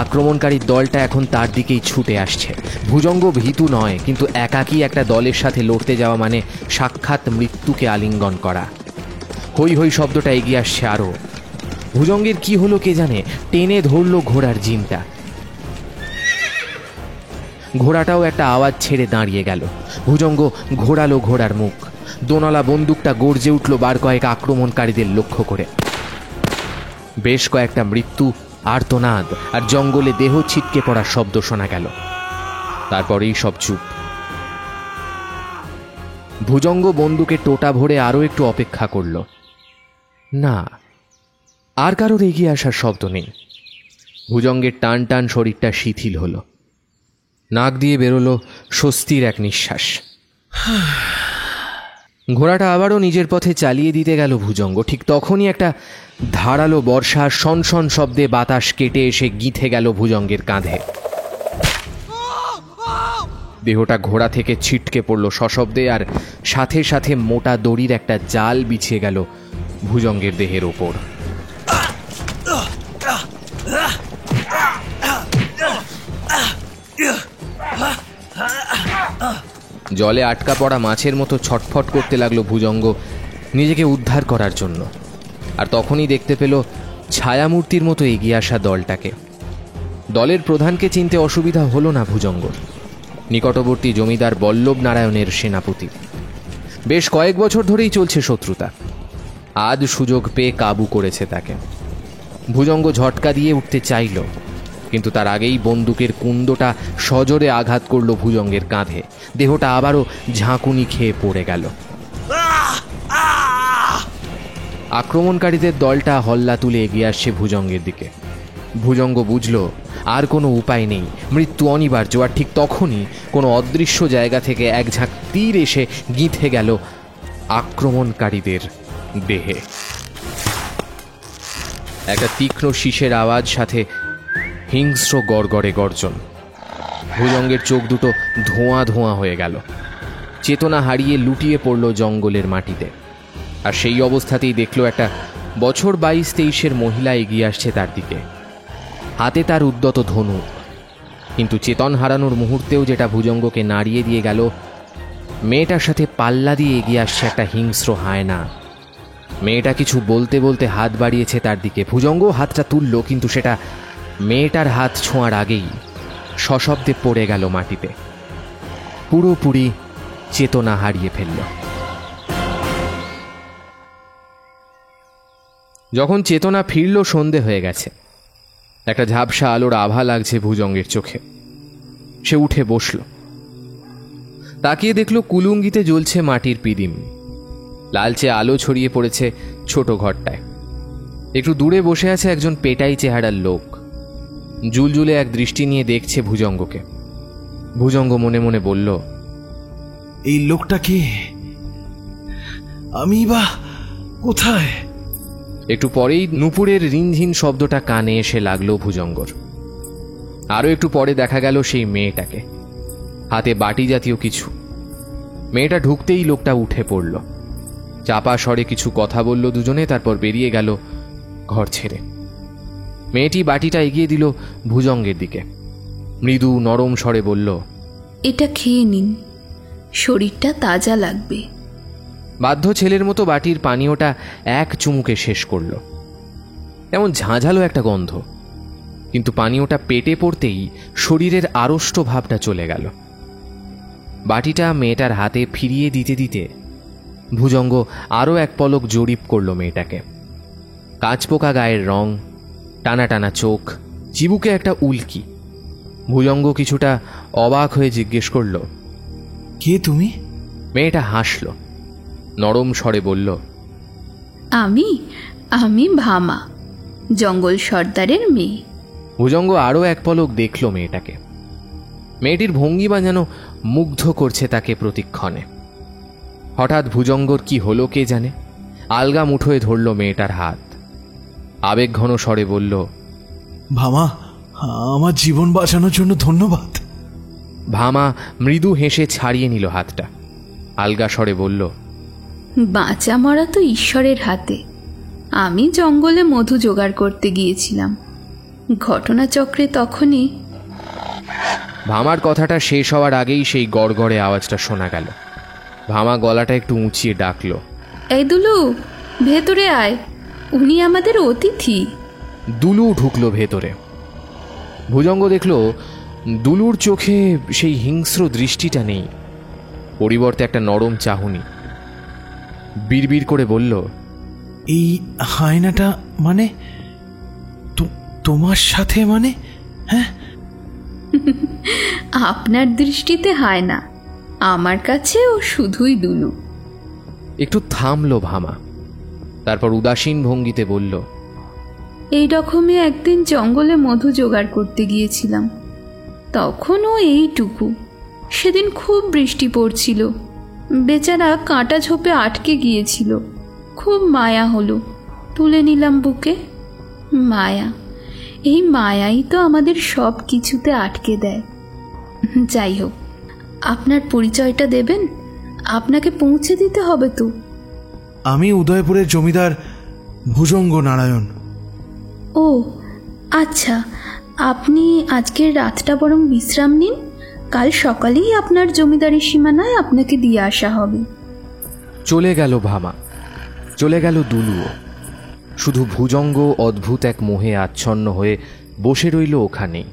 আক্রমণকারীর দলটা এখন তার দিকেই ছুটে আসছে। ভুজঙ্গ ভীতু নয়, কিন্তু একাকী একটা দলের সাথে লড়তে যাওয়া মানে সাক্ষাৎ মৃত্যুকে আলিঙ্গন করা। হই হই শব্দটা এগিয়ে আসছে আরও। ভুজঙ্গের কি হলো কে জানে, টেনে ধরল ঘোড়ার জিনটা। ঘোড়াটাও একটা আওয়াজ ছেড়ে দাঁড়িয়ে গেল। ভুজঙ্গ ঘোরালো ঘোড়ার মুখ। দোনালা বন্দুকটা গর্জে উঠল বার কয়েক আক্রমণকারীদের লক্ষ্য করে। বেশ কয়েকটা মৃত্যু, আর্তনাদ আর জঙ্গলে দেহ ছিটকে পড়ার শব্দ শোনা গেল। তারপরেই সব চুপ। ভুজঙ্গ বন্দুকে টোটা ভরে আরও একটু অপেক্ষা করল। না, আর কারোর এগিয়ে আসার শব্দ নেই। ভুজঙ্গের টান টান শরীরটা শিথিল হলো। নাক দিয়ে বেরোলো স্বস্তির এক নিঃশ্বাস। ঘোড়াটা আবারও নিজের পথে চালিয়ে দিতে গেল ভুজঙ্গ। ঠিক তখনই একটা ধারালো বর্ষা শনশন শব্দে বাতাস কেটে এসে গিঁথে গেল ভুজঙ্গের কাঁধে। দেহটা ঘোড়া থেকে ছিটকে পড়ল সশব্দে, আর সাথে সাথে মোটা দড়ির একটা জাল বিছিয়ে গেল ভুজঙ্গের দেহের ওপর। জলে আটকা পড়া মাছের মতো ছটফট করতে লাগলো ভুজঙ্গ নিজেকে উদ্ধার করার জন্য। আর তখনই দেখতে পেল ছায়ামূর্তির মতো এগিয়ে আসা দলটাকে। দলের প্রধানকে চিনতে অসুবিধা হলো না ভুজঙ্গর। নিকটবর্তী জমিদার বল্লভ নারায়ণের সেনাপতি। বেশ কয়েক বছর ধরেই চলছে শত্রুতা। আজ সুযোগ পেয়ে কাবু করেছে তাকে। ভুজঙ্গ ঝটকা দিয়ে উঠতে চাইল, কিন্তু তার আগেই বন্দুকের কুন্দটা সজোরে আঘাত করল ভুজঙ্গের কাঁধে। দেহটা আবারও ঝাঁকুনি খেয়ে পড়ে গেল। আক্রমণকারীদের দলটা হল্লা তুলে এগিয়ে আসছে ভুজঙ্গের দিকে। ভুজঙ্গ বুঝল আর কোনো উপায় নেই, মৃত্যু অনিবার্য। আর ঠিক তখনই কোনো অদৃশ্য জায়গা থেকে এক ঝাঁক তীর এসে গিঁথে গেল আক্রমণকারীদের দেহে। একটা তীক্ষ্ণ শীষের আওয়াজ, সাথে হিংস্র গড়গড়ে গর্জন। ভুজঙ্গের চোখ দুটো ধোঁয়া ধোঁয়া হয়ে গেল। চেতনা হারিয়ে লুটিয়ে পড়ল জঙ্গলের মাটিতে। আর সেই অবস্থাতেই দেখল একটা বছর 22-23-এর মহিলা এগিয়ে আসছে তার দিকে। হাতে তার উদ্যত ধনুক। কিন্তু চেতন হারানোর মুহূর্তেও যেটা ভুজঙ্গকে নাড়িয়ে দিয়ে গেল, মেয়েটার সাথে পাল্লা দিয়ে এগিয়ে আসছে একটা হিংস্র হায়না। মেয়েটা কিছু বলতে বলতে হাত বাড়িয়েছে তার দিকে। ভুজঙ্গ হাতটা তুলল, কিন্তু সেটা মেয়েটার হাত ছোঁয়ার আগেই সশব্দে পড়ে গেল মাটিতে। পুরোপুরি চেতনা হারিয়ে ফেলল। যখন চেতনা ফিরল, সন্ধে হয়ে গেছে। একটা ঝাপসা আলোর আভা লাগছে ভুজঙ্গের চোখে। সে উঠে বসল। তাকিয়ে দেখল কুলুঙ্গিতে জ্বলছে মাটির পিদিম। লালচে আলো ছড়িয়ে পড়েছে ছোট ঘরটায়। একটু দূরে বসে আছে একজন পেটাই চেহারার লোক। জুলজুলে এক দৃষ্টি নিয়ে দেখছে ভুজঙ্গকে। ভুজঙ্গ মনে মনে বলল, এই লোকটা কে? আমি বা কোথায়? একটু পরেই নুপুরের রিনঝিন শব্দটা কানে এসে লাগলো ভুজঙ্গর। আরও একটু পরে দেখা গেল সেই মেয়েটাকে, হাতে বাটি জাতীয় কিছু। মেয়েটা ঢুকতেই লোকটা উঠে পড়ল, চাপা স্বরে কিছু কথা বলল দুজনে, তারপর বেরিয়ে গেল ঘর ছেড়ে। মেয়েটি বাটিটা এগিয়ে দিল ভুজঙ্গের দিকে, মৃদু নরম স্বরে বলল, এটা খেয়ে নিন, শরীরটা তাজা লাগবে। বাধ্য ছেলের মতো বাটির পানীয়টা এক চুমুকে শেষ করল। এমন ঝাঁঝালো একটা গন্ধ, কিন্তু পানীয়টা পেটে পড়তেই শরীরের আড়ষ্ট ভাবটা চলে গেল। বাটিটা মেয়েটার হাতে ফিরিয়ে দিতে দিতে ভুজঙ্গ আরও এক পলক জরিপ করল মেয়েটাকে। কাঁচপোকা গায়ের রং, টানা টানা চোখ, চিবুকে একটা উল্কি। ভুজঙ্গ কিছুটা অবাক হয়ে জিজ্ঞেস করল, কে তুমি? মেয়েটা হাসল, নরম স্বরে বলল, আমি আমি ভামা, জঙ্গল সর্দারের মেয়ে। ভুজঙ্গ আরও এক পলক দেখল মেয়েটাকে। মেয়েটির ভঙ্গিমা যেন মুগ্ধ করছে তাকে প্রতিক্ষণে। হঠাৎ ভুজঙ্গর কি হলো কে জানে, আলগা মুঠোয় ধরল মেয়েটার হাত, আবেগঘন স্বরে বলল, ভামা, আমার জীবন বাঁচানোর জন্য ধন্যবাদ। ভামা মৃদু হেসে ছাড়িয়ে নিল হাতটা, আলগা স্বরে বলল, বাঁচা মরা তো ঈশ্বরের হাতে। আমি জঙ্গলে মধু জোগাড় করতে গিয়েছিলাম, ঘটনাচক্রে তখনই। ভামার কথাটা শেষ হওয়ার আগেই সেই গড়গড়ে আওয়াজটা শোনা গেল। ভামা গলাটা একটু উঁচিয়ে ডাকল, এই দুলু, ভেতরে আয়, উনি আমাদের অতিথি। দুলু ঢুকলো ভেতরে। ভুজঙ্গ দেখল দুলুর চোখে সেই হিংস্র দৃষ্টিটা নেই, পরিবর্তে একটা নরম চাহনি। বিড়বিড় করে বলল, এই হায়নাটা মানে তোমার সাথে? মানে হ্যাঁ, আপনার দৃষ্টিতে হয় না, আমার কাছে ও শুধুই দুলু। একটু থামলো ভামা, তারপর উদাসীন ভঙ্গিতে বলল, এই রকমই একদিন জঙ্গলে মধু জোগাড় করতে গিয়েছিলাম, তখনও এইটুকু। সেদিন খুব বৃষ্টি পড়ছিল, বেচারা কাঁটা ঝোপে আটকে গিয়েছিল। খুব মায়া হলো, তুলে নিলাম বুকে। মায়া, এই মায়াই তো আমাদের সব কিছুতে আটকে দেয়। যাই হোক, আপনার পরিচয়টা দেবেন? আপনাকে পৌঁছে দিতে হবে তো। আমি উদয়পুরের জমিদার ভুজঙ্গ নারায়ণ। ও আচ্ছা, আপনি আজকের রাতটা বরং বিশ্রাম নিন, কাল সকালেই আপনার জমিদারি সীমানায় আপনাকে দিয়ে আসা হবে। চলে গেল ভামা, চলে গেল দুলুও। শুধু ভুজঙ্গ অদ্ভুত এক মোহে আচ্ছন্ন হয়ে বসে রইল ওখানেই।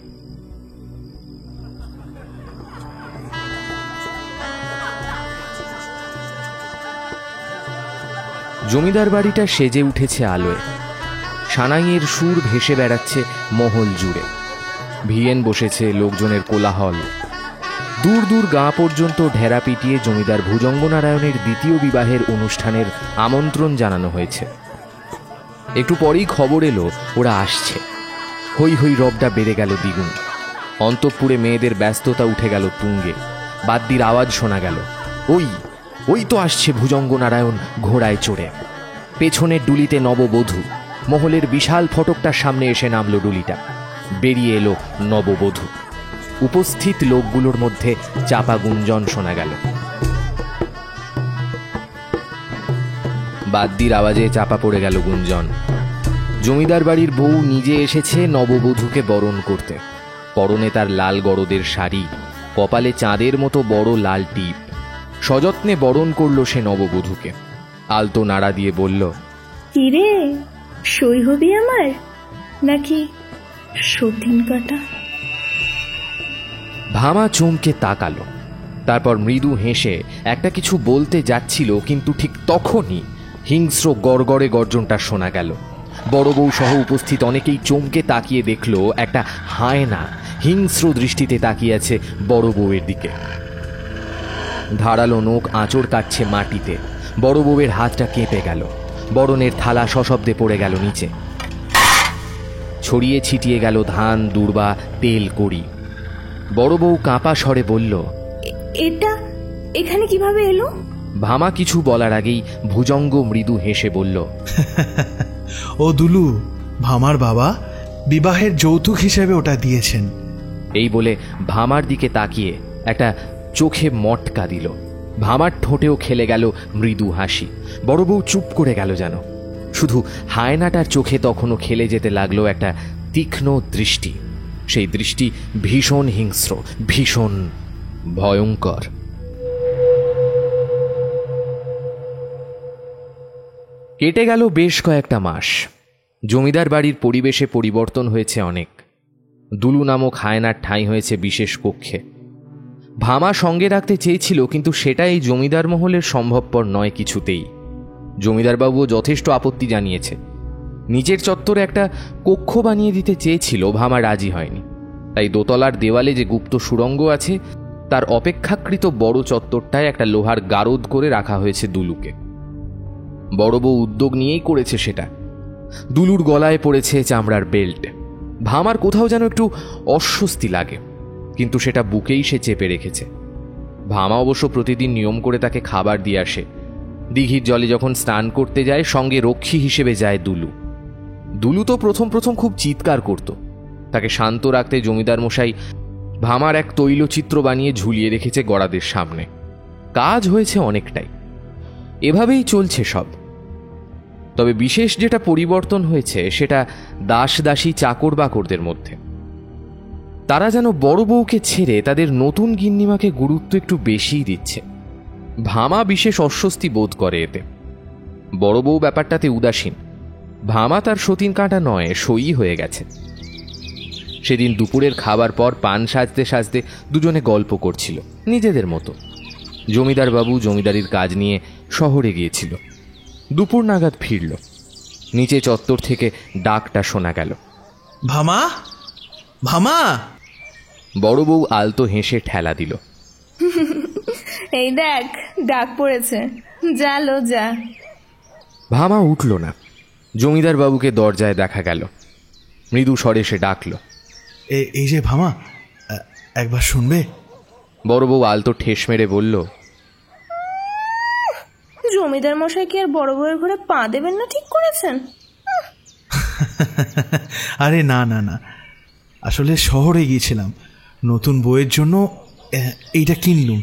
জমিদার বাড়িটা সেজে উঠেছে আলোয়, সানাইয়ের সুর ভেসে বেড়াচ্ছে মহল জুড়ে, ভিয়েন বসেছে লোকজনের কোলাহল। দূর দূর গাঁ পর্যন্ত ঢেরা পিটিয়ে জমিদার ভুজঙ্গ নারায়ণের দ্বিতীয় বিবাহের অনুষ্ঠানের আমন্ত্রণ জানানো হয়েছে। একটু পরেই খবর এলো ওরা আসছে। হই হই রবটা বেড়ে গেল দ্বিগুণ। অন্তঃপুরে মেয়েদের ব্যস্ততা উঠে গেল তুঙ্গে। বাদ্যির আওয়াজ শোনা গেল, ওই ওই তো আসছে ভুজঙ্গ নারায়ণ ঘোড়ায় চড়ে। পেছনের ডুলিতে নববধূ। মহলের বিশাল ফটকটার সামনে এসে নামল ডুলিটা। বেরিয়ে এলো নববধূ। উপস্থিত লোকগুলোর মধ্যে চাপা গুঞ্জন শোনা গেল। বাদ্যির আওয়াজে চাপা পড়ে গেল গুঞ্জন। জমিদার বাড়ির বউ নিজে এসেছে নববধূকে বরণ করতে। পরনে তার লাল গরদের শাড়ি, কপালে চাঁদের মতো বড় লাল টিপ। সযত্নে বরণ করল সে নববধূকে। আলতো নাড়া দিয়ে বলল, কিরে, সই হবি আমার নাকি সতীন কাটা? ভামা চমকে তাকালো, তারপর মৃদু হেসে একটা কিছু বলতে যাচ্ছিল, কিন্তু ঠিক তখনই হিংস্র গড়গড়ে গর্জনটা শোনা গেল। বড় বউ সহ উপস্থিত অনেকেই চমকে তাকিয়ে দেখল একটা হায়না হিংস্র দৃষ্টিতে তাকিয়ে আছে বড় বউয়ের দিকে। ধারালো নোক আঁচড় কাটছে মাটিতে। বড় বউয়ের হাতটা কেঁপে গেল। বরণের থালা সশব্দে পড়ে গেল নিচে। ছড়িয়ে ছিটিয়ে গেল ধান, দূর্বা, তেল কড়ি। বড় বউ কাঁপা স্বরে বলল, এটা এখানে কিভাবে এলো? ভামা কিছু বলার আগেই ভুজঙ্গ মৃদু হেসে বলল, ও দুলু, ভামার বাবা বিবাহের যৌতুক হিসেবে ওটা দিয়েছেন। এই বলে ভামার দিকে তাকিয়ে একটা চোখে মটকা দিল। ভামার ঠোঁটেও খেলে গেল মৃদু হাসি। বড় বউ চুপ করে গেল যেন। শুধু হায়নাটার চোখে তখনও খেলে যেতে লাগলো একটা তীক্ষ্ণ দৃষ্টি। সেই দৃষ্টি ভীষণ হিংস্র, ভীষণ ভয়ঙ্কর। কেটে গেল বেশ কয়েকটা মাস। জমিদার বাড়ির পরিবেশে পরিবর্তন হয়েছে অনেক। দুলু নামক হায়নার ঠাঁই হয়েছে বিশেষ কক্ষে। ভামা সঙ্গে রাখতে চেয়েছিল, কিন্তু সেটা এই জমিদার মহলের সম্ভবপর নয় কিছুতেই। জমিদারবাবুও যথেষ্ট আপত্তি জানিয়েছে। নিচের চত্বরে একটা কক্ষ বানিয়ে দিতে চেয়েছিল, ভামা রাজি হয়নি। তাই দোতলার দেওয়ালে যে গুপ্ত সুড়ঙ্গ আছে তার অপেক্ষাকৃত বড় চত্বরটায় একটা লোহার গারদ করে রাখা হয়েছে দুলুকে। বড় বউ উদ্যোগ নিয়েই করেছে সেটা। দুলুর গলায় পড়েছে চামড়ার বেল্ট। ভামার কোথাও যেন একটু অস্বস্তি লাগে, কিন্তু সেটা বুকেই সে চেপে রেখেছে। ভামা অবশ্য প্রতিদিন নিয়ম করে তাকে খাবার দিয়ে আসে। দিঘির জলে যখন স্নান করতে যায়, সঙ্গে রক্ষী হিসেবে যায় দুলু। দুলু তো প্রথম প্রথম খুব চিৎকার করত। তাকে শান্ত রাখতে জমিদার মশাই ভামার এক তৈলচিত্র বানিয়ে ঝুলিয়ে রেখেছে গড়াদের সামনে। কাজ হয়েছে অনেকটাই। এভাবেই চলছে সব। তবে বিশেষ যেটা পরিবর্তন হয়েছে সেটা দাস দাসী চাকর বাকরদের মধ্যে। তারা যেন বড় বউকে ছেড়ে তাদের নতুন গিন্নিমাকে গুরুত্ব একটু বেশিই দিচ্ছে। ভামা বিশেষ অস্বস্তি বোধ করে এতে। বড় বউ ব্যাপারটাতে উদাসীন। ভামা তার সতীন কাঁটা নয়, সই হয়ে গেছে। সেদিন দুপুরের খাবার পর পান সাজতে সাজতে দুজনে গল্প করছিল নিজেদের মতো। জমিদার বাবু জমিদারির কাজ নিয়ে শহরে গিয়েছিল। দুপুর নাগাদ ফিরল। নিচে চত্বর থেকে ডাকটা শোনা গেল, ভামা, ভামা। বড় বউ আলতো হেসে ঠেলা দিল, এই দেখ, ডাক পড়েছে, যা লো যা। ভামা উঠল না। জমিদার বাবুকে দরজায় দেখা গেল। মৃদু স্বরে সে ডাকল, এই যে ভামা, একবার শুনবে? বড় বউ আলতো ঠেস মেরে বলল, জমিদার মশাই কি আর বড় বউয়ের ঘরে পা দেবেন না ঠিক করেছেন? আরে না না না, আসলে শহরে গিয়েছিলাম, নতুন বইয়ের জন্য এইটা কিনলুম।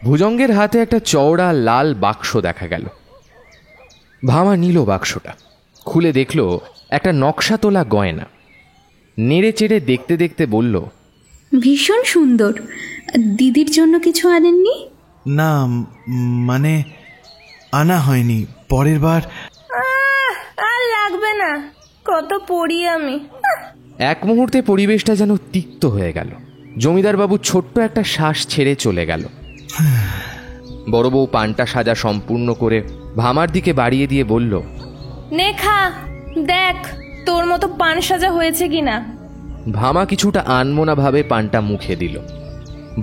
ভুজঙ্গের হাতে একটা চওড়া লাল বাক্স দেখা গেল। ভামা নিল বাক্সটা, খুলে দেখল একটা নকশা তোলা গয়না। নেড়ে চেড়ে দেখতে দেখতে বলল, ভীষণ সুন্দর। দিদির জন্য কিছু আনেননি? না, মানে আনা হয়নি, পরের বার। আর লাগবে না, কত পড়ি আমি। এক মুহূর্তে পরিবেশটা যেন তিক্ত হয়ে গেল। জমিদার বাবু ছোট্ট একটা শ্বাস ছেড়ে চলে গেল। বড় বউ পানটা সাজা সম্পূর্ণ করে ভামার দিকে বাড়িয়ে দিয়ে বলল, নে খা, দেখ তোর মতো পান সাজা হয়েছে কিনা। ভামা কিছুটা আনমনা ভাবে পানটা মুখে দিল।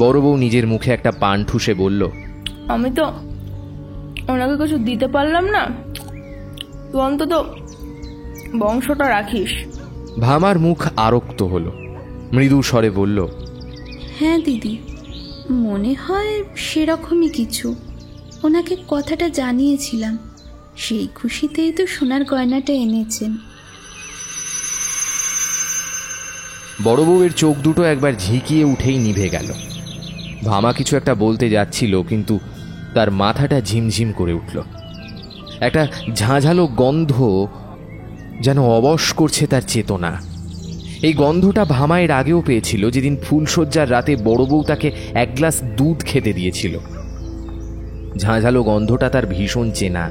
বড় বউ নিজের মুখে একটা পান ঠুসে বলল, আমি তো ওনাকে কিছু দিতে পারলাম না, তুই অন্তত বংশটা রাখিস। ভামার মুখ আরক্ত হলো। মৃদু স্বরে বলল, হ্যাঁ দিদি, মনে হয় সেরকমই কিছু। ওনাকে কথাটা জানিয়েছিলাম, সেই খুশিতেই তো সোনার গয়নাটা এনেছেন। বড় বউয়ের চোখ দুটো একবার ঝিঁকিয়ে উঠেই নিভে গেল। ভামা কিছু একটা বলতে যাচ্ছিল, কিন্তু তার মাথাটা ঝিমঝিম করে উঠল। একটা ঝাঁঝালো গন্ধ যেন অবশ করছে তার চেতনা। এই গন্ধটা ভামা এর আগেও পেয়েছিল, যেদিন ফুলশয্যার রাতে বড় বউ তাকে এক গ্লাস দুধ খেতে দিয়েছিল। ঝাঁঝালো গন্ধটা তার ভীষণ চেনা,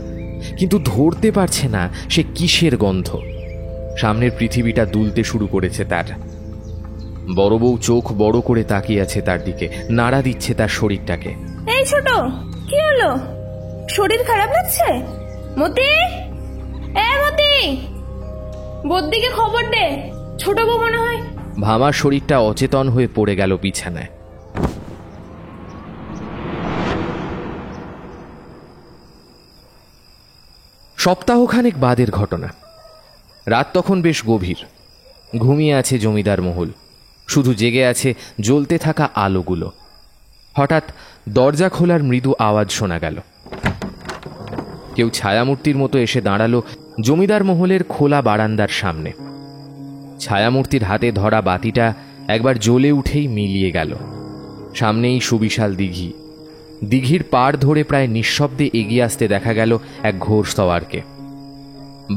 কিন্তু ধরতে পারছে না সে কিসের গন্ধ। সামনের পৃথিবীটা দুলতে শুরু করেছে তার। বড় বউ চোখ বড় করে তাকিয়ে আছে তার দিকে, নাড়া দিচ্ছে তার শরীরটাকে। এই ছোট, কি হলো? শরীর খারাপ লাগছে? মতি, মতি, বদ্দিকে খবর দে, ছোট বউ মনে হয়। ভামার শরীরটা অচেতন হয়ে পড়ে গেল বিছানায়। সপ্তাহখানেক বাদের ঘটনা। রাত তখন বেশ গভীর। ঘুমিয়ে আছে জমিদার মহল, শুধু জেগে আছে জ্বলতে থাকা আলোগুলো। হঠাৎ দরজা খোলার মৃদু আওয়াজ শোনা গেল। কেউ ছায়ামূর্তির মতো এসে দাঁড়ালো জমিদার মহলের খোলা বারান্দার সামনে। ছায়ামূর্তির হাতে ধরা বাতিটা একবার জ্বলে উঠেই মিলিয়ে গেল। সামনেই সুবিশাল দিঘি। দিঘির পাড় ধরে প্রায় নিঃশব্দে এগিয়ে আসতে দেখা গেল এক ঘোড়সওয়ারকে।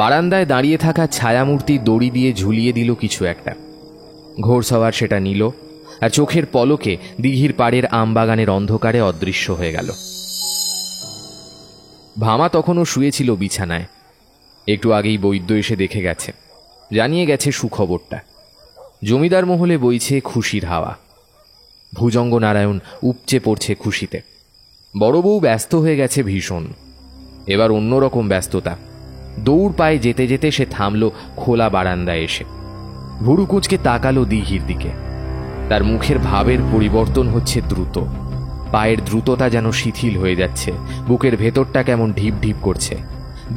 বারান্দায় দাঁড়িয়ে থাকা ছায়ামূর্তি দড়ি দিয়ে ঝুলিয়ে দিল কিছু একটা। ঘোড়সওয়ার সেটা নিল আর চোখের পলকে দিঘির পাড়ের আমবাগানের অন্ধকারে অদৃশ্য হয়ে গেল। ভামা তখনও শুয়েছিল বিছানায়। একটু আগেই বৈদ্য এসে দেখে গেছে, জানিয়ে গেছে সুখবরটা। জমিদার মহলে বইছে খুশির হাওয়া। ভুজঙ্গ নারায়ণ উপচে পড়ছে খুশিতে। বড় বউ ব্যস্ত হয়ে গেছে ভীষণ। এবার অন্যরকম ব্যস্ততা। দৌড় পায়ে যেতে যেতে সে থামল খোলা বারান্দায় এসে। ভুরুকুচকে তাকালো দিঘির দিকে। তার মুখের ভাবের পরিবর্তন হচ্ছে দ্রুত। পায়ের দ্রুততা যেন শিথিল হয়ে যাচ্ছে, বুকের ভেতরটা কেমন ঢিপ ঢিপ করছে।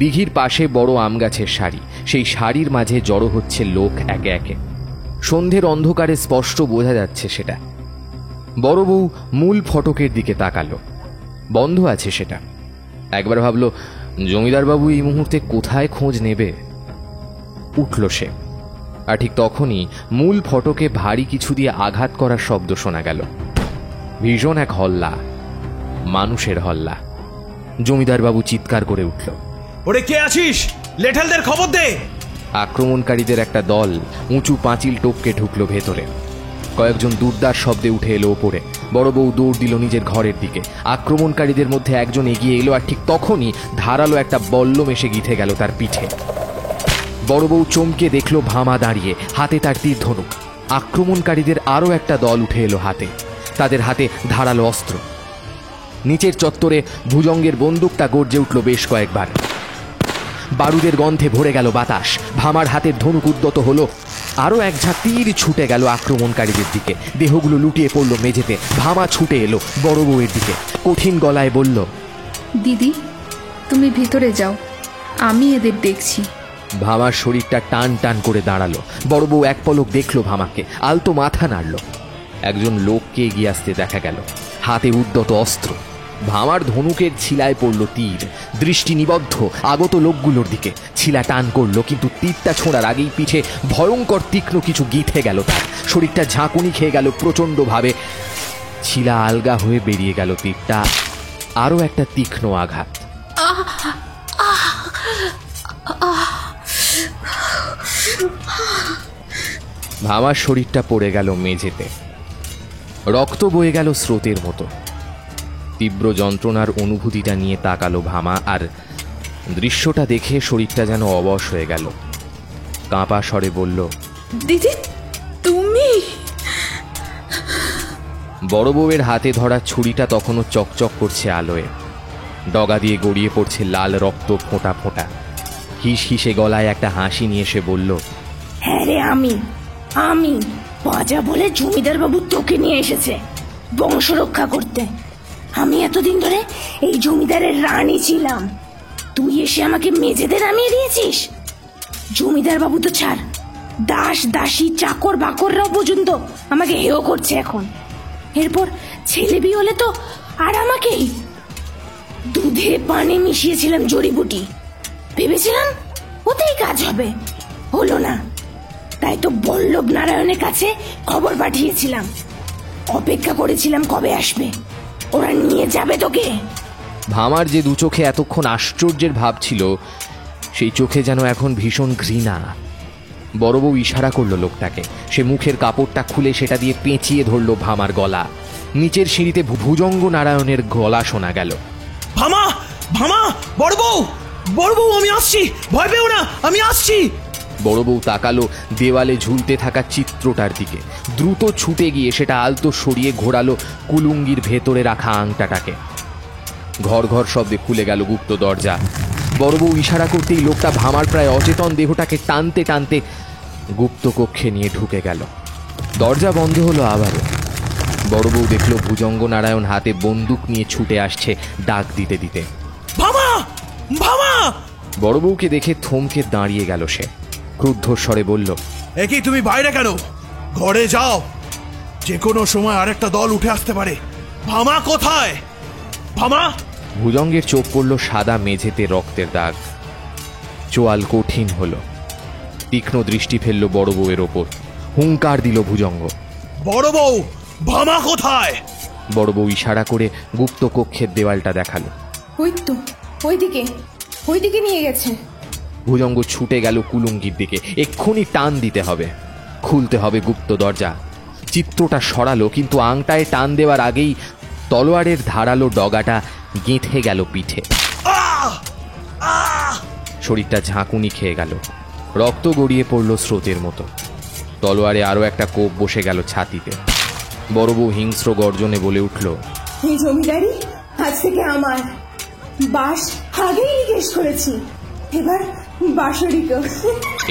দিঘির পাশে বড় আম গাছের সারি, সেই সারির মাঝে জড়ো হচ্ছে লোক একে একে। সন্ধ্যের অন্ধকারে স্পষ্ট বোঝা যাচ্ছে সেটা। বড় বউ মূল ফটকের দিকে তাকালো। বন্ধ আছে সেটা। একবার ভাবল, জমিদারবাবু এই মুহূর্তে কোথায় খোঁজ নেবে। উঠল সে, আর ঠিক তখনই মূল ফটকে ভারী কিছু দিয়ে আঘাত করার শব্দ শোনা গেল। ভীষণ এক হল্লা, মানুষের হল্লা। জমিদারবাবু চিৎকার করে উঠল, ওরে কে আছিস? লেঠালদের খবর দে। আক্রমণকারীদের একটা দল উঁচু পাঁচিল টপকে ঢুকলো ভেতরে। কয়েকজন দুর্দার শব্দে উঠে এলো ওপরে। বড় বউ দৌড় দিল নিজের ঘরের দিকে। আক্রমণকারীদের মধ্যে একজন এগিয়ে এলো, আর ঠিক তখনই ধারালো একটা বল্লম এসে গিথে গেল তার পিঠে। বড় বউ চমকে দেখল ভামা দাঁড়িয়ে, হাতে তার তীর ধনুক। আক্রমণকারীদের আরও একটা দল উঠে এলো হাতে, তাদের হাতে ধারালো অস্ত্র। নিচের চত্বরে ভুজঙ্গের বন্দুকটা গর্জে উঠল বেশ কয়েকবার। বারুদের গন্ধে ভরে গেল বাতাস। ভামার হাতের ধনুক উদ্যত হলো। আরও এক ঝাঁক তীর ছুটে গেল আক্রমণকারীদের দিকে। দেহগুলো লুটিয়ে পড়ল মেঝেতে। ভামা ছুটে এলো বড় বউয়ের দিকে, কঠিন গলায় বলল, দিদি, তুমি ভিতরে যাও, আমি এদের দেখছি। ভামার শরীরটা টান টান করে দাঁড়ালো। বড় বউ এক পলক দেখল ভামাকে, আলতো মাথা নাড়ল। একজন লোককে এগিয়ে আসতে দেখা গেল, হাতে উদ্যত অস্ত্র। ভামার ধনুকের ছিলায় পড়ল তীর। দৃষ্টি নিবদ্ধ আগত লোকগুলোর দিকে। ছিলা টান করলো, কিন্তু তীরটা ছোঁড়ার আগেই পিঠে ভয়ঙ্কর তীক্ষ্ণ কিছু গিথে গেল তার। শরীরটা ঝাঁকুনি খেয়ে গেল প্রচণ্ডভাবে। ছিলা আলগা হয়ে বেরিয়ে গেল তীরটা। আরও একটা তীক্ষ্ণ আঘাত। ভামার শরীরটা পড়ে গেল মেঝেতে। রক্ত বয়ে গেল স্রোতের মতো। তীব্র যন্ত্রণার অনুভূতিটা নিয়ে তাকালো ভামা, আর দৃশ্যটা দেখে শরীরটা যেন অবশ হয়ে গেল। কাঁপা স্বরে বলল, দিদি, তুমি? বড় বউয়ের হাতে ধরা ছুরিটা তখনও চকচক করছে আলোয়। ডগা দিয়ে গড়িয়ে পড়ছে লাল রক্ত ফোঁটা ফোঁটা। হিস হিসে গলায় একটা হাসি নিয়ে সে বলল, হ্যাঁ রে, আমি বাজা বলে জমিদার বাবু তোকে নিয়ে এসেছে বংশ রক্ষা করতে। আমি এতদিন ধরে এই জমিদারের রানী ছিলাম, তুই এসে আমাকে মেঝেতে নামিয়ে দিয়েছিস। জমিদার বাবু তো ছাড়, দাস দাসী চাকর বাকররাও পর্যন্ত আমাকে হেয় করছে এখন। এরপর ছেলে বিয়ে হলে তো আর আমাকেই। দুধে পানে মিশিয়েছিলাম জড়িবুটি, ভেবেছিলাম ওতেই কাজ হবে, হলো না। তাই তো বল্লভ নারায়ণের কাছে খবর পাঠিয়েছিলাম, অপেক্ষা করেছিলাম কবে আসবে, ওরা নিয়ে যাবে তোকে। ভামার যে দু চোখে এতক্ষণ আশ্চর্যের ভাব ছিল, সেই চোখে যেন এখন ভীষণ ঘৃণা। বড় বউ ইশারা করলো লোকটাকে। সে মুখের কাপড়টা খুলে সেটা দিয়ে পেঁচিয়ে ধরল ভামার গলা। নিচের সিঁড়িতে ভুজঙ্গ নারায়ণের গলা শোনা গেল, ভামা, ভামা, বড় বউ, আমি আসছি, ভয় পেও না, আমি আসছি। বড় বউ তাকালো দেওয়ালে ঝুলতে থাকা চিত্রটার দিকে। দ্রুত ছুটে গিয়ে সেটা আলতো সরিয়ে ঘোরালো কুলুঙ্গির ভেতরে রাখা আংটাটাকে। ঘর ঘর শব্দে খুলে গেল গুপ্ত দরজা। বড় বউ ইশারা করতেই লোকটা ভামার প্রায় অচেতন দেহটাকে টানতে টানতে গুপ্ত কক্ষে নিয়ে ঢুকে গেল। দরজা বন্ধ হলো আবারও। বড় বউ দেখল ভুজঙ্গ নারায়ণ হাতে বন্দুক নিয়ে ছুটে আসছে ডাক দিতে দিতে, ভামা, ভামা। বড় বউকে দেখে থমকে দাঁড়িয়ে গেল সে। ক্রুদ্ধ স্বরে বলল, একই তুমি বাইরে কেন? ঘরে যাও, যে কোনো সময় আরেকটা দল উঠে আসতে পারে। ভামা কোথায়? ভামা, ভুজঙ্গের চোখ পড়ল সাদা মেঝেতে রক্তের দাগ। চোয়াল কঠিন হলো, তীক্ষ্ণ দৃষ্টি ফেলল বড় বউয়ের ওপর। হুঙ্কার দিল ভুজঙ্গ, বড় বউ, ভামা কোথায়? বড় বউ ইশারা করে গুপ্ত কক্ষের দেওয়ালটা দেখালো। ওই তো, ওইদিকে নিয়ে গেছে। ভুজঙ্গ ছুটে গেল কুলুঙ্গির দিকে। এক্ষুনি টান দিতে হবে, খুলতে হবে গুপ্ত দরজা। চিত্রটা সরালো, কিন্তু আংটায় টান দেওয়ার আগেই তলোয়ারের ধারালো ডগাটা গেঁথে গেল পিঠে। শরীরটা ঝাঁকুনি খেয়ে গেল, রক্ত গড়িয়ে পড়ল স্রোতের মতো। তলোয়ারে আরো একটা কোপ বসে গেল ছাতিতে। বড় বউ হিংস্র গর্জনে বলে উঠল, এই জমিদারি আজ থেকে আমার। বাস আগেই জিজ্ঞেস করেছি, এবার বাসরিকও।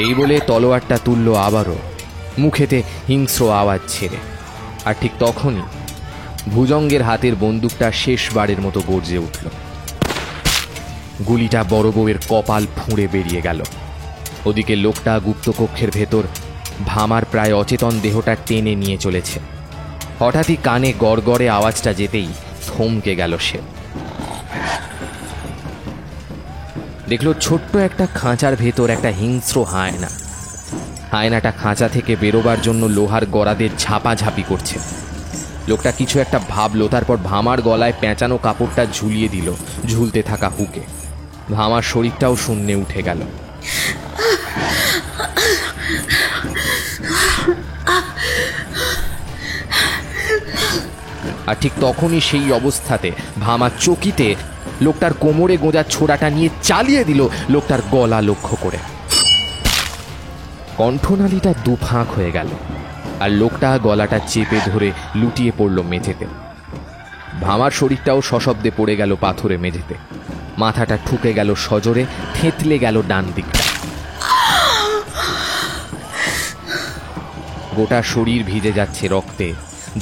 এই বলে তলোয়ারটা তুলল আবারও, মুখেতে হিংস্র আওয়াজ ছেড়ে। আর ঠিক তখনই ভুজঙ্গের হাতের বন্দুকটা শেষবারের মতো গর্জে উঠল। গুলিটা বড় বউয়ের কপাল ফুঁড়ে বেরিয়ে গেল। ওদিকে লোকটা গুপ্তকক্ষের ভেতর ভামার প্রায় অচেতন দেহটা টেনে নিয়ে চলেছে। হঠাৎই কানে গড়গড়ে আওয়াজটা যেতেই থমকে গেল সে। দেখল ছোট্ট একটা খাঁচার ভেতর একটা হিংস্র হায়না। হায়নাটা খাঁচা থেকে বেরোবার জন্য লোহার গড়াদের ঝাপাঝাপি করছে। লোকটা কিছু একটা ভাবলো, তারপর ভামার গলায় পেঁচানো কাপড়টা ঝুলিয়ে দিল ঝুলতে থাকা হুকে। ভামার শরীরটাও শূন্যে উঠে গেল। আর ঠিক তখনই সেই অবস্থাতে ভামা চকিতে লোকটার কোমরে গোঁজার ছোড়াটা নিয়ে চালিয়ে দিল লোকটার গলা লক্ষ্য করে। কণ্ঠনালীটা দুফাঁক হয়ে গেল, আর লোকটা গলাটা চেপে ধরে লুটিয়ে পড়ল মেঝেতে। ভামার শরীরটাও সশব্দে পড়ে গেল পাথরে মেঝেতে। মাথাটা ঠুকে গেল সজোরে, থেঁতলে গেল ডান দিকটা। গোটা শরীর ভিজে যাচ্ছে রক্তে,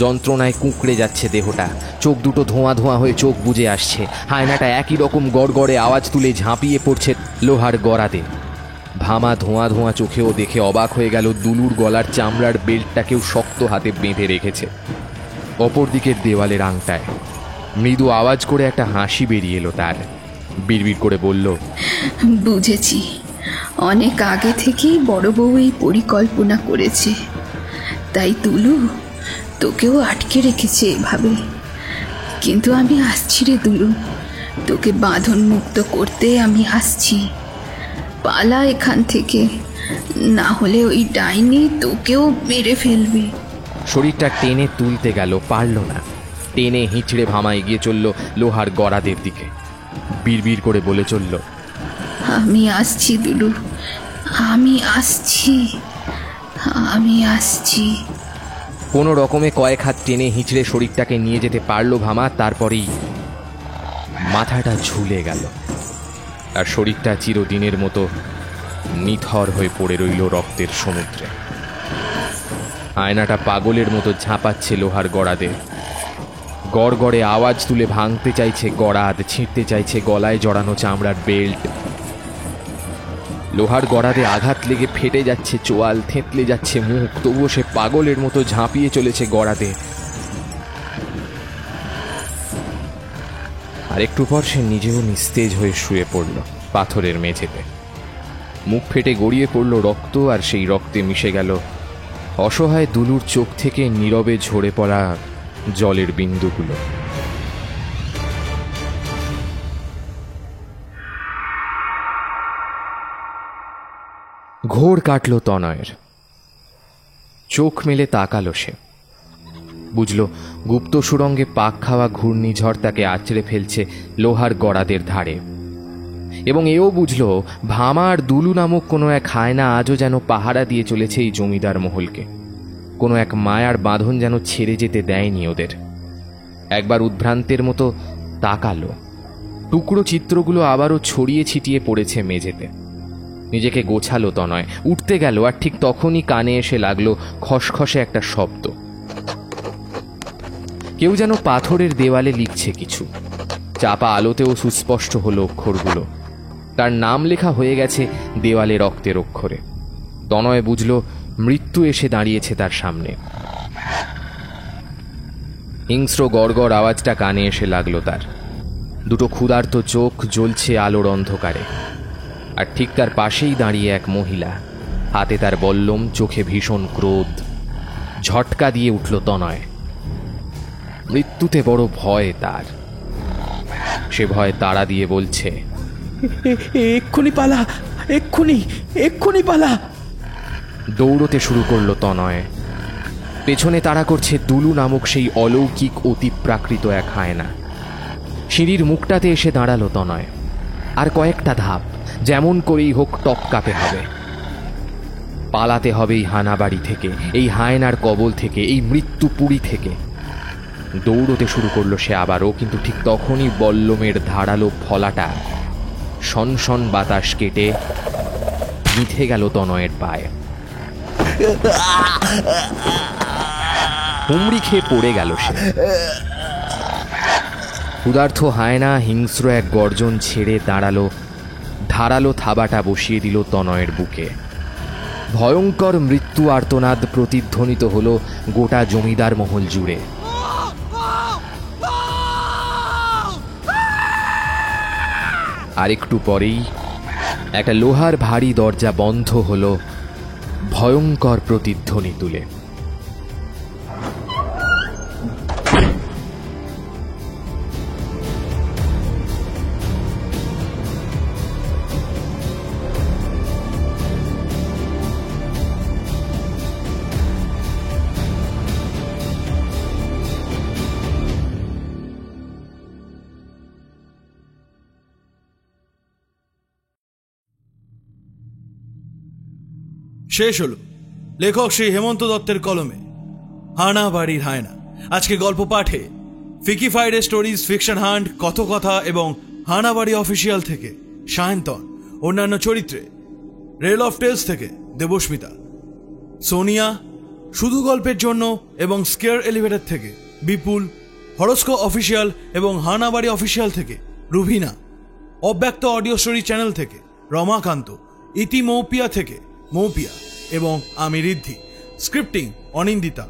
যন্ত্রণায় কুঁকড়ে যাচ্ছে দেহটা। চোখ দুটো ধোঁয়া ধোঁয়া হয়ে চোখ বুজে আসছে। হায়নাটা একই রকম গড়গড়ে আওয়াজ তুলে ঝাঁপিয়ে পড়ছে লোহার গড়াতে। ভামা ধোঁয়া ধোঁয়া চোখেও দেখে অবাক হয়ে গেল দুলুর গলার চামড়ার বেল্টটাকেও শক্ত হাতে বেঁধে রেখেছে। অপর দিকের দেওয়ালের আংটায় মৃদু আওয়াজ করে একটা হাসি বেরিয়ে এলো তার। বিড়বিড় করে বলল, বুঝেছি, অনেক আগে থেকেই বড় বউ এই পরিকল্পনা করেছে। তাই তুলু তোকেও আটকে রেখেছে এভাবে। কিন্তু আমি আসছি রে দুলু, তোকে বাঁধন মুক্ত করতে আমি আসছি। পালা এখান থেকে, না হলে ওই ডাইনি তোকেও মেরে ফেলবে। শরীরটা টেনে তুলতে গেল, পারল না। টেনে হিঁচড়ে ভামা এগিয়ে চলল লোহার গড়াদের দিকে। বিড়বিড় করে বলে চলল, আমি আসছি দুলু, আমি আসছি, আমি আসছি। কোনো রকমে কয়েক হাত টেনে হিঁচড়ে শরীরটাকে নিয়ে যেতে পারল ভামা। তারপরেই মাথাটা ঝুলে গেল, আর শরীরটা চিরদিনের মতো নিথর হয়ে পড়ে রইল রক্তের সমুদ্রে। আয়নাটা পাগলের মতো ঝাঁপাচ্ছে লোহার গড়াদে। গড়গড়ে আওয়াজ তুলে ভাঙতে চাইছে গড়াদ, ছিঁড়তে চাইছে গলায় জড়ানো চামড়ার বেল্ট। লোহার গড়াদে আঘাত লেগে ফেটে যাচ্ছে চোয়াল, থেঁতলে যাচ্ছে মুখ। তবুও সে পাগলের মতো ঝাঁপিয়ে চলেছে গড়াদে। আর একটু পর সে নিজেও নিস্তেজ হয়ে শুয়ে পড়ল পাথরের মেঝেতে। মুখ ফেটে গড়িয়ে পড়ল রক্ত, আর সেই রক্তে মিশে গেল অসহায় দুলুর চোখ থেকে নীরবে ঝরে পড়া জলের বিন্দুগুলো। ঘোর কাটল তনয়ের। চোখ মেলে তাকালো সে। বুঝল গুপ্ত সুরঙ্গে পাক খাওয়া ঘূর্ণিঝড় তাকে আছড়ে ফেলছে লোহার গড়াদের ধারে। এবং এও বুঝল ভামা আর দুলু নামক কোনো এক হায়না আজও যেন পাহারা দিয়ে চলেছে এই জমিদার মহলকে। কোনো এক মায়ার বাঁধন যেন ছেড়ে যেতে দেয়নি ওদের। একবার উদ্ভ্রান্তের মতো তাকালো। টুকরো চিত্রগুলো আবারও ছড়িয়ে ছিটিয়ে পড়েছে মেঝেতে। নিজেকে গোছালো তনয়, উঠতে গেল, আর ঠিক তখনই কানে এসে লাগলো খসখসে একটা শব্দ। কেউ যেন পাথরের দেওয়ালে লিখছে কিছু। চাপা আলোতেও সুস্পষ্ট হলো অক্ষরগুলো। তার নাম লেখা হয়ে গেছে দেওয়ালে রক্তের অক্ষরে। তনয় বুঝল মৃত্যু এসে দাঁড়িয়েছে তার সামনে। হিংস্র গড়গড় আওয়াজটা কানে এসে লাগলো তার। দুটো ক্ষুধার্ত চোখ জ্বলছে আলোর অন্ধকারে। আর ঠিক তার পাশেই দাঁড়িয়ে এক মহিলা, হাতে তার বল্লম, চোখে ভীষণ ক্রোধ। ঝটকা দিয়ে উঠল তনয়। মৃত্যুতে বড় ভয় তার। সে ভয় তাড়া দিয়ে বলছে, এক্ষুনি পালা, এক্ষুনি পালা। দৌড়তে শুরু করলো তনয়। পেছনে তাড়া করছে দুলু নামক সেই অলৌকিক অতিপ্রাকৃত এক হায়না। সিঁড়ির মুখটাতে এসে দাঁড়ালো তনয়। আর কয়েকটা ধাপ, যেমন করেই হোক টপকাতে হবে। পালাতে হবে এই হানাবাড়ি থেকে, এই হায়নার কবল থেকে, এই মৃত্যুপুরী থেকে। দৌড়তে শুরু করলো সে আবারও, কিন্তু ঠিক তখনই বল্লমের ধারালো ফলাটা সনসন বাতাস কেটে মিথে গেল তনয়ের পায়ে। হুমড়ি খেয়ে পড়ে গেল সে। ক্ষুধার্ত হায়না হিংস্র এক গর্জন ছেড়ে দাঁড়ালো, ধারালো থাবাটা বসিয়ে দিল তনয়ের বুকে। ভয়ঙ্কর মৃত্যু আর্তনাদ প্রতিধ্বনিত হল গোটা জমিদার মহল জুড়ে। আর একটু পরেই একটা লোহার ভারী দরজা বন্ধ হল ভয়ঙ্কর প্রতিধ্বনি তুলে। শেষ হলো লেখক শ্রী হেমন্ত দত্তের কলমে হানাবাড়ির হায়না। আজকে গল্প পাঠে ফিকি ফ্রাইডে স্টোরিজ, ফিকশন হান্ট, কথা এবং হানাবাড়ি অফিসিয়াল থেকে সায়ন্তন, অন্যান্য চরিত্রে রেল অফ টেলস থেকে দেবস্মিতা, সোনিয়া, শুধু গল্পের জন্য এবং স্কেয়ার এলিভেটর থেকে বিপুল, হরস্কো অফিসিয়াল এবং হানাবাড়ি অফিসিয়াল থেকে রুভিনা, অব্যক্ত অডিও স্টোরি চ্যানেল থেকে রমাকান্ত, ইতি মৌপিয়া থেকে মৌপিয়া এবং আমি ঋদ্ধি। স্ক্রিপ্টিং অনিন্দিতা।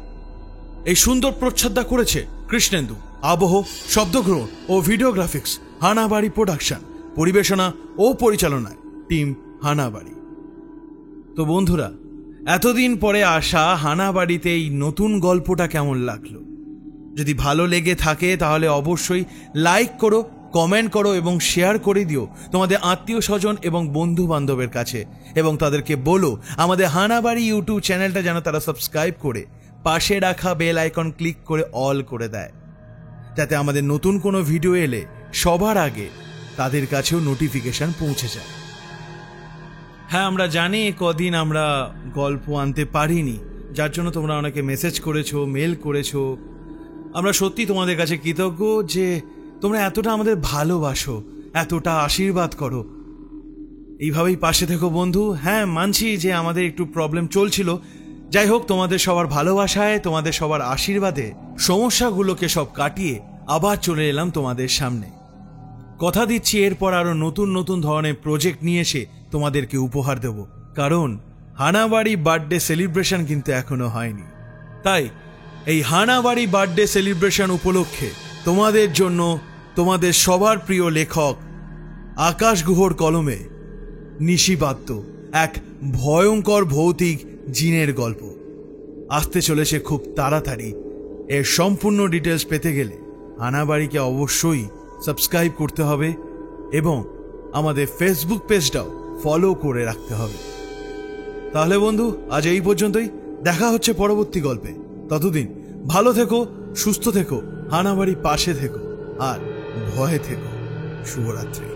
এই সুন্দর প্রচ্ছদটা করেছে কৃষ্ণেন্দু। আবহ, শব্দগ্রহণ ও ভিডিওগ্রাফিক্স হানাবাড়ি প্রোডাকশন। পরিবেশনা ও পরিচালনায় টিম হানাবাড়ি। তো বন্ধুরা, এতদিন পরে আসা হানাবাড়িতে এই নতুন গল্পটা কেমন লাগলো? যদি ভালো লেগে থাকে তাহলে অবশ্যই লাইক করো, কমেন্ট করো এবং শেয়ার করে দিও তোমাদের আত্মীয় স্বজন এবং বন্ধু বান্ধবের কাছে, এবং তাদেরকে বলো আমাদের হানাবাড়ি ইউটিউব চ্যানেলটা যেন তারা সাবস্ক্রাইব করে পাশে রাখা বেল আইকন ক্লিক করে অল করে দেয়, যাতে আমাদের নতুন কোনো ভিডিও এলে সবার আগে তাদের কাছেও নোটিফিকেশন পৌঁছে যায়। হ্যাঁ, আমরা জানি কদিন আমরা গল্প আনতে পারিনি, যার জন্য তোমরা অনেকে মেসেজ করেছো, মেল করেছো। আমরা সত্যি তোমাদের কাছে কৃতজ্ঞ যে তোমরা এতটা আমাদের ভালোবাসো, এতটা আশীর্বাদ করো। এইভাবেই পাশে থেকো বন্ধু। হ্যাঁ, মানছি যে আমাদের একটু প্রবলেম চলছিল। যাই হোক, তোমাদের সবার ভালোবাসায়, তোমাদের সবার আশীর্বাদে সমস্যাগুলোকে সব কাটিয়ে আবার চলে এলাম তোমাদের সামনে। কথা দিচ্ছি এরপর আরো নতুন নতুন ধরনের প্রজেক্ট নিয়ে এসে তোমাদেরকে উপহার দেব, কারণ হানাবাড়ি বার্থডে সেলিব্রেশন কিন্তু এখনো হয়নি। তাই এই হানাবাড়ি বার্থডে সেলিব্রেশন উপলক্ষে তোমাদের জন্য তোমাদের সবার প্রিয় লেখক আকাশ গুহর কলমে নিশিবাদ্য এক ভয়ঙ্কর ভৌতিক জিনের গল্প আসতে চলেছে খুব তাড়াতাড়ি। এর সম্পূর্ণ ডিটেলস পেতে গেলে হানাবাড়িকে অবশ্যই সাবস্ক্রাইব করতে হবে এবং আমাদের ফেসবুক পেজটাও ফলো করে রাখতে হবে। তাহলে বন্ধু, আজ এই পর্যন্তই। দেখা হচ্ছে পরবর্তী গল্পে। ততদিন ভালো থেকো, সুস্থ থেকো, হানাবাড়ি পাশে থেকো আর ভয়ে থেকো। শুভরাত্রি।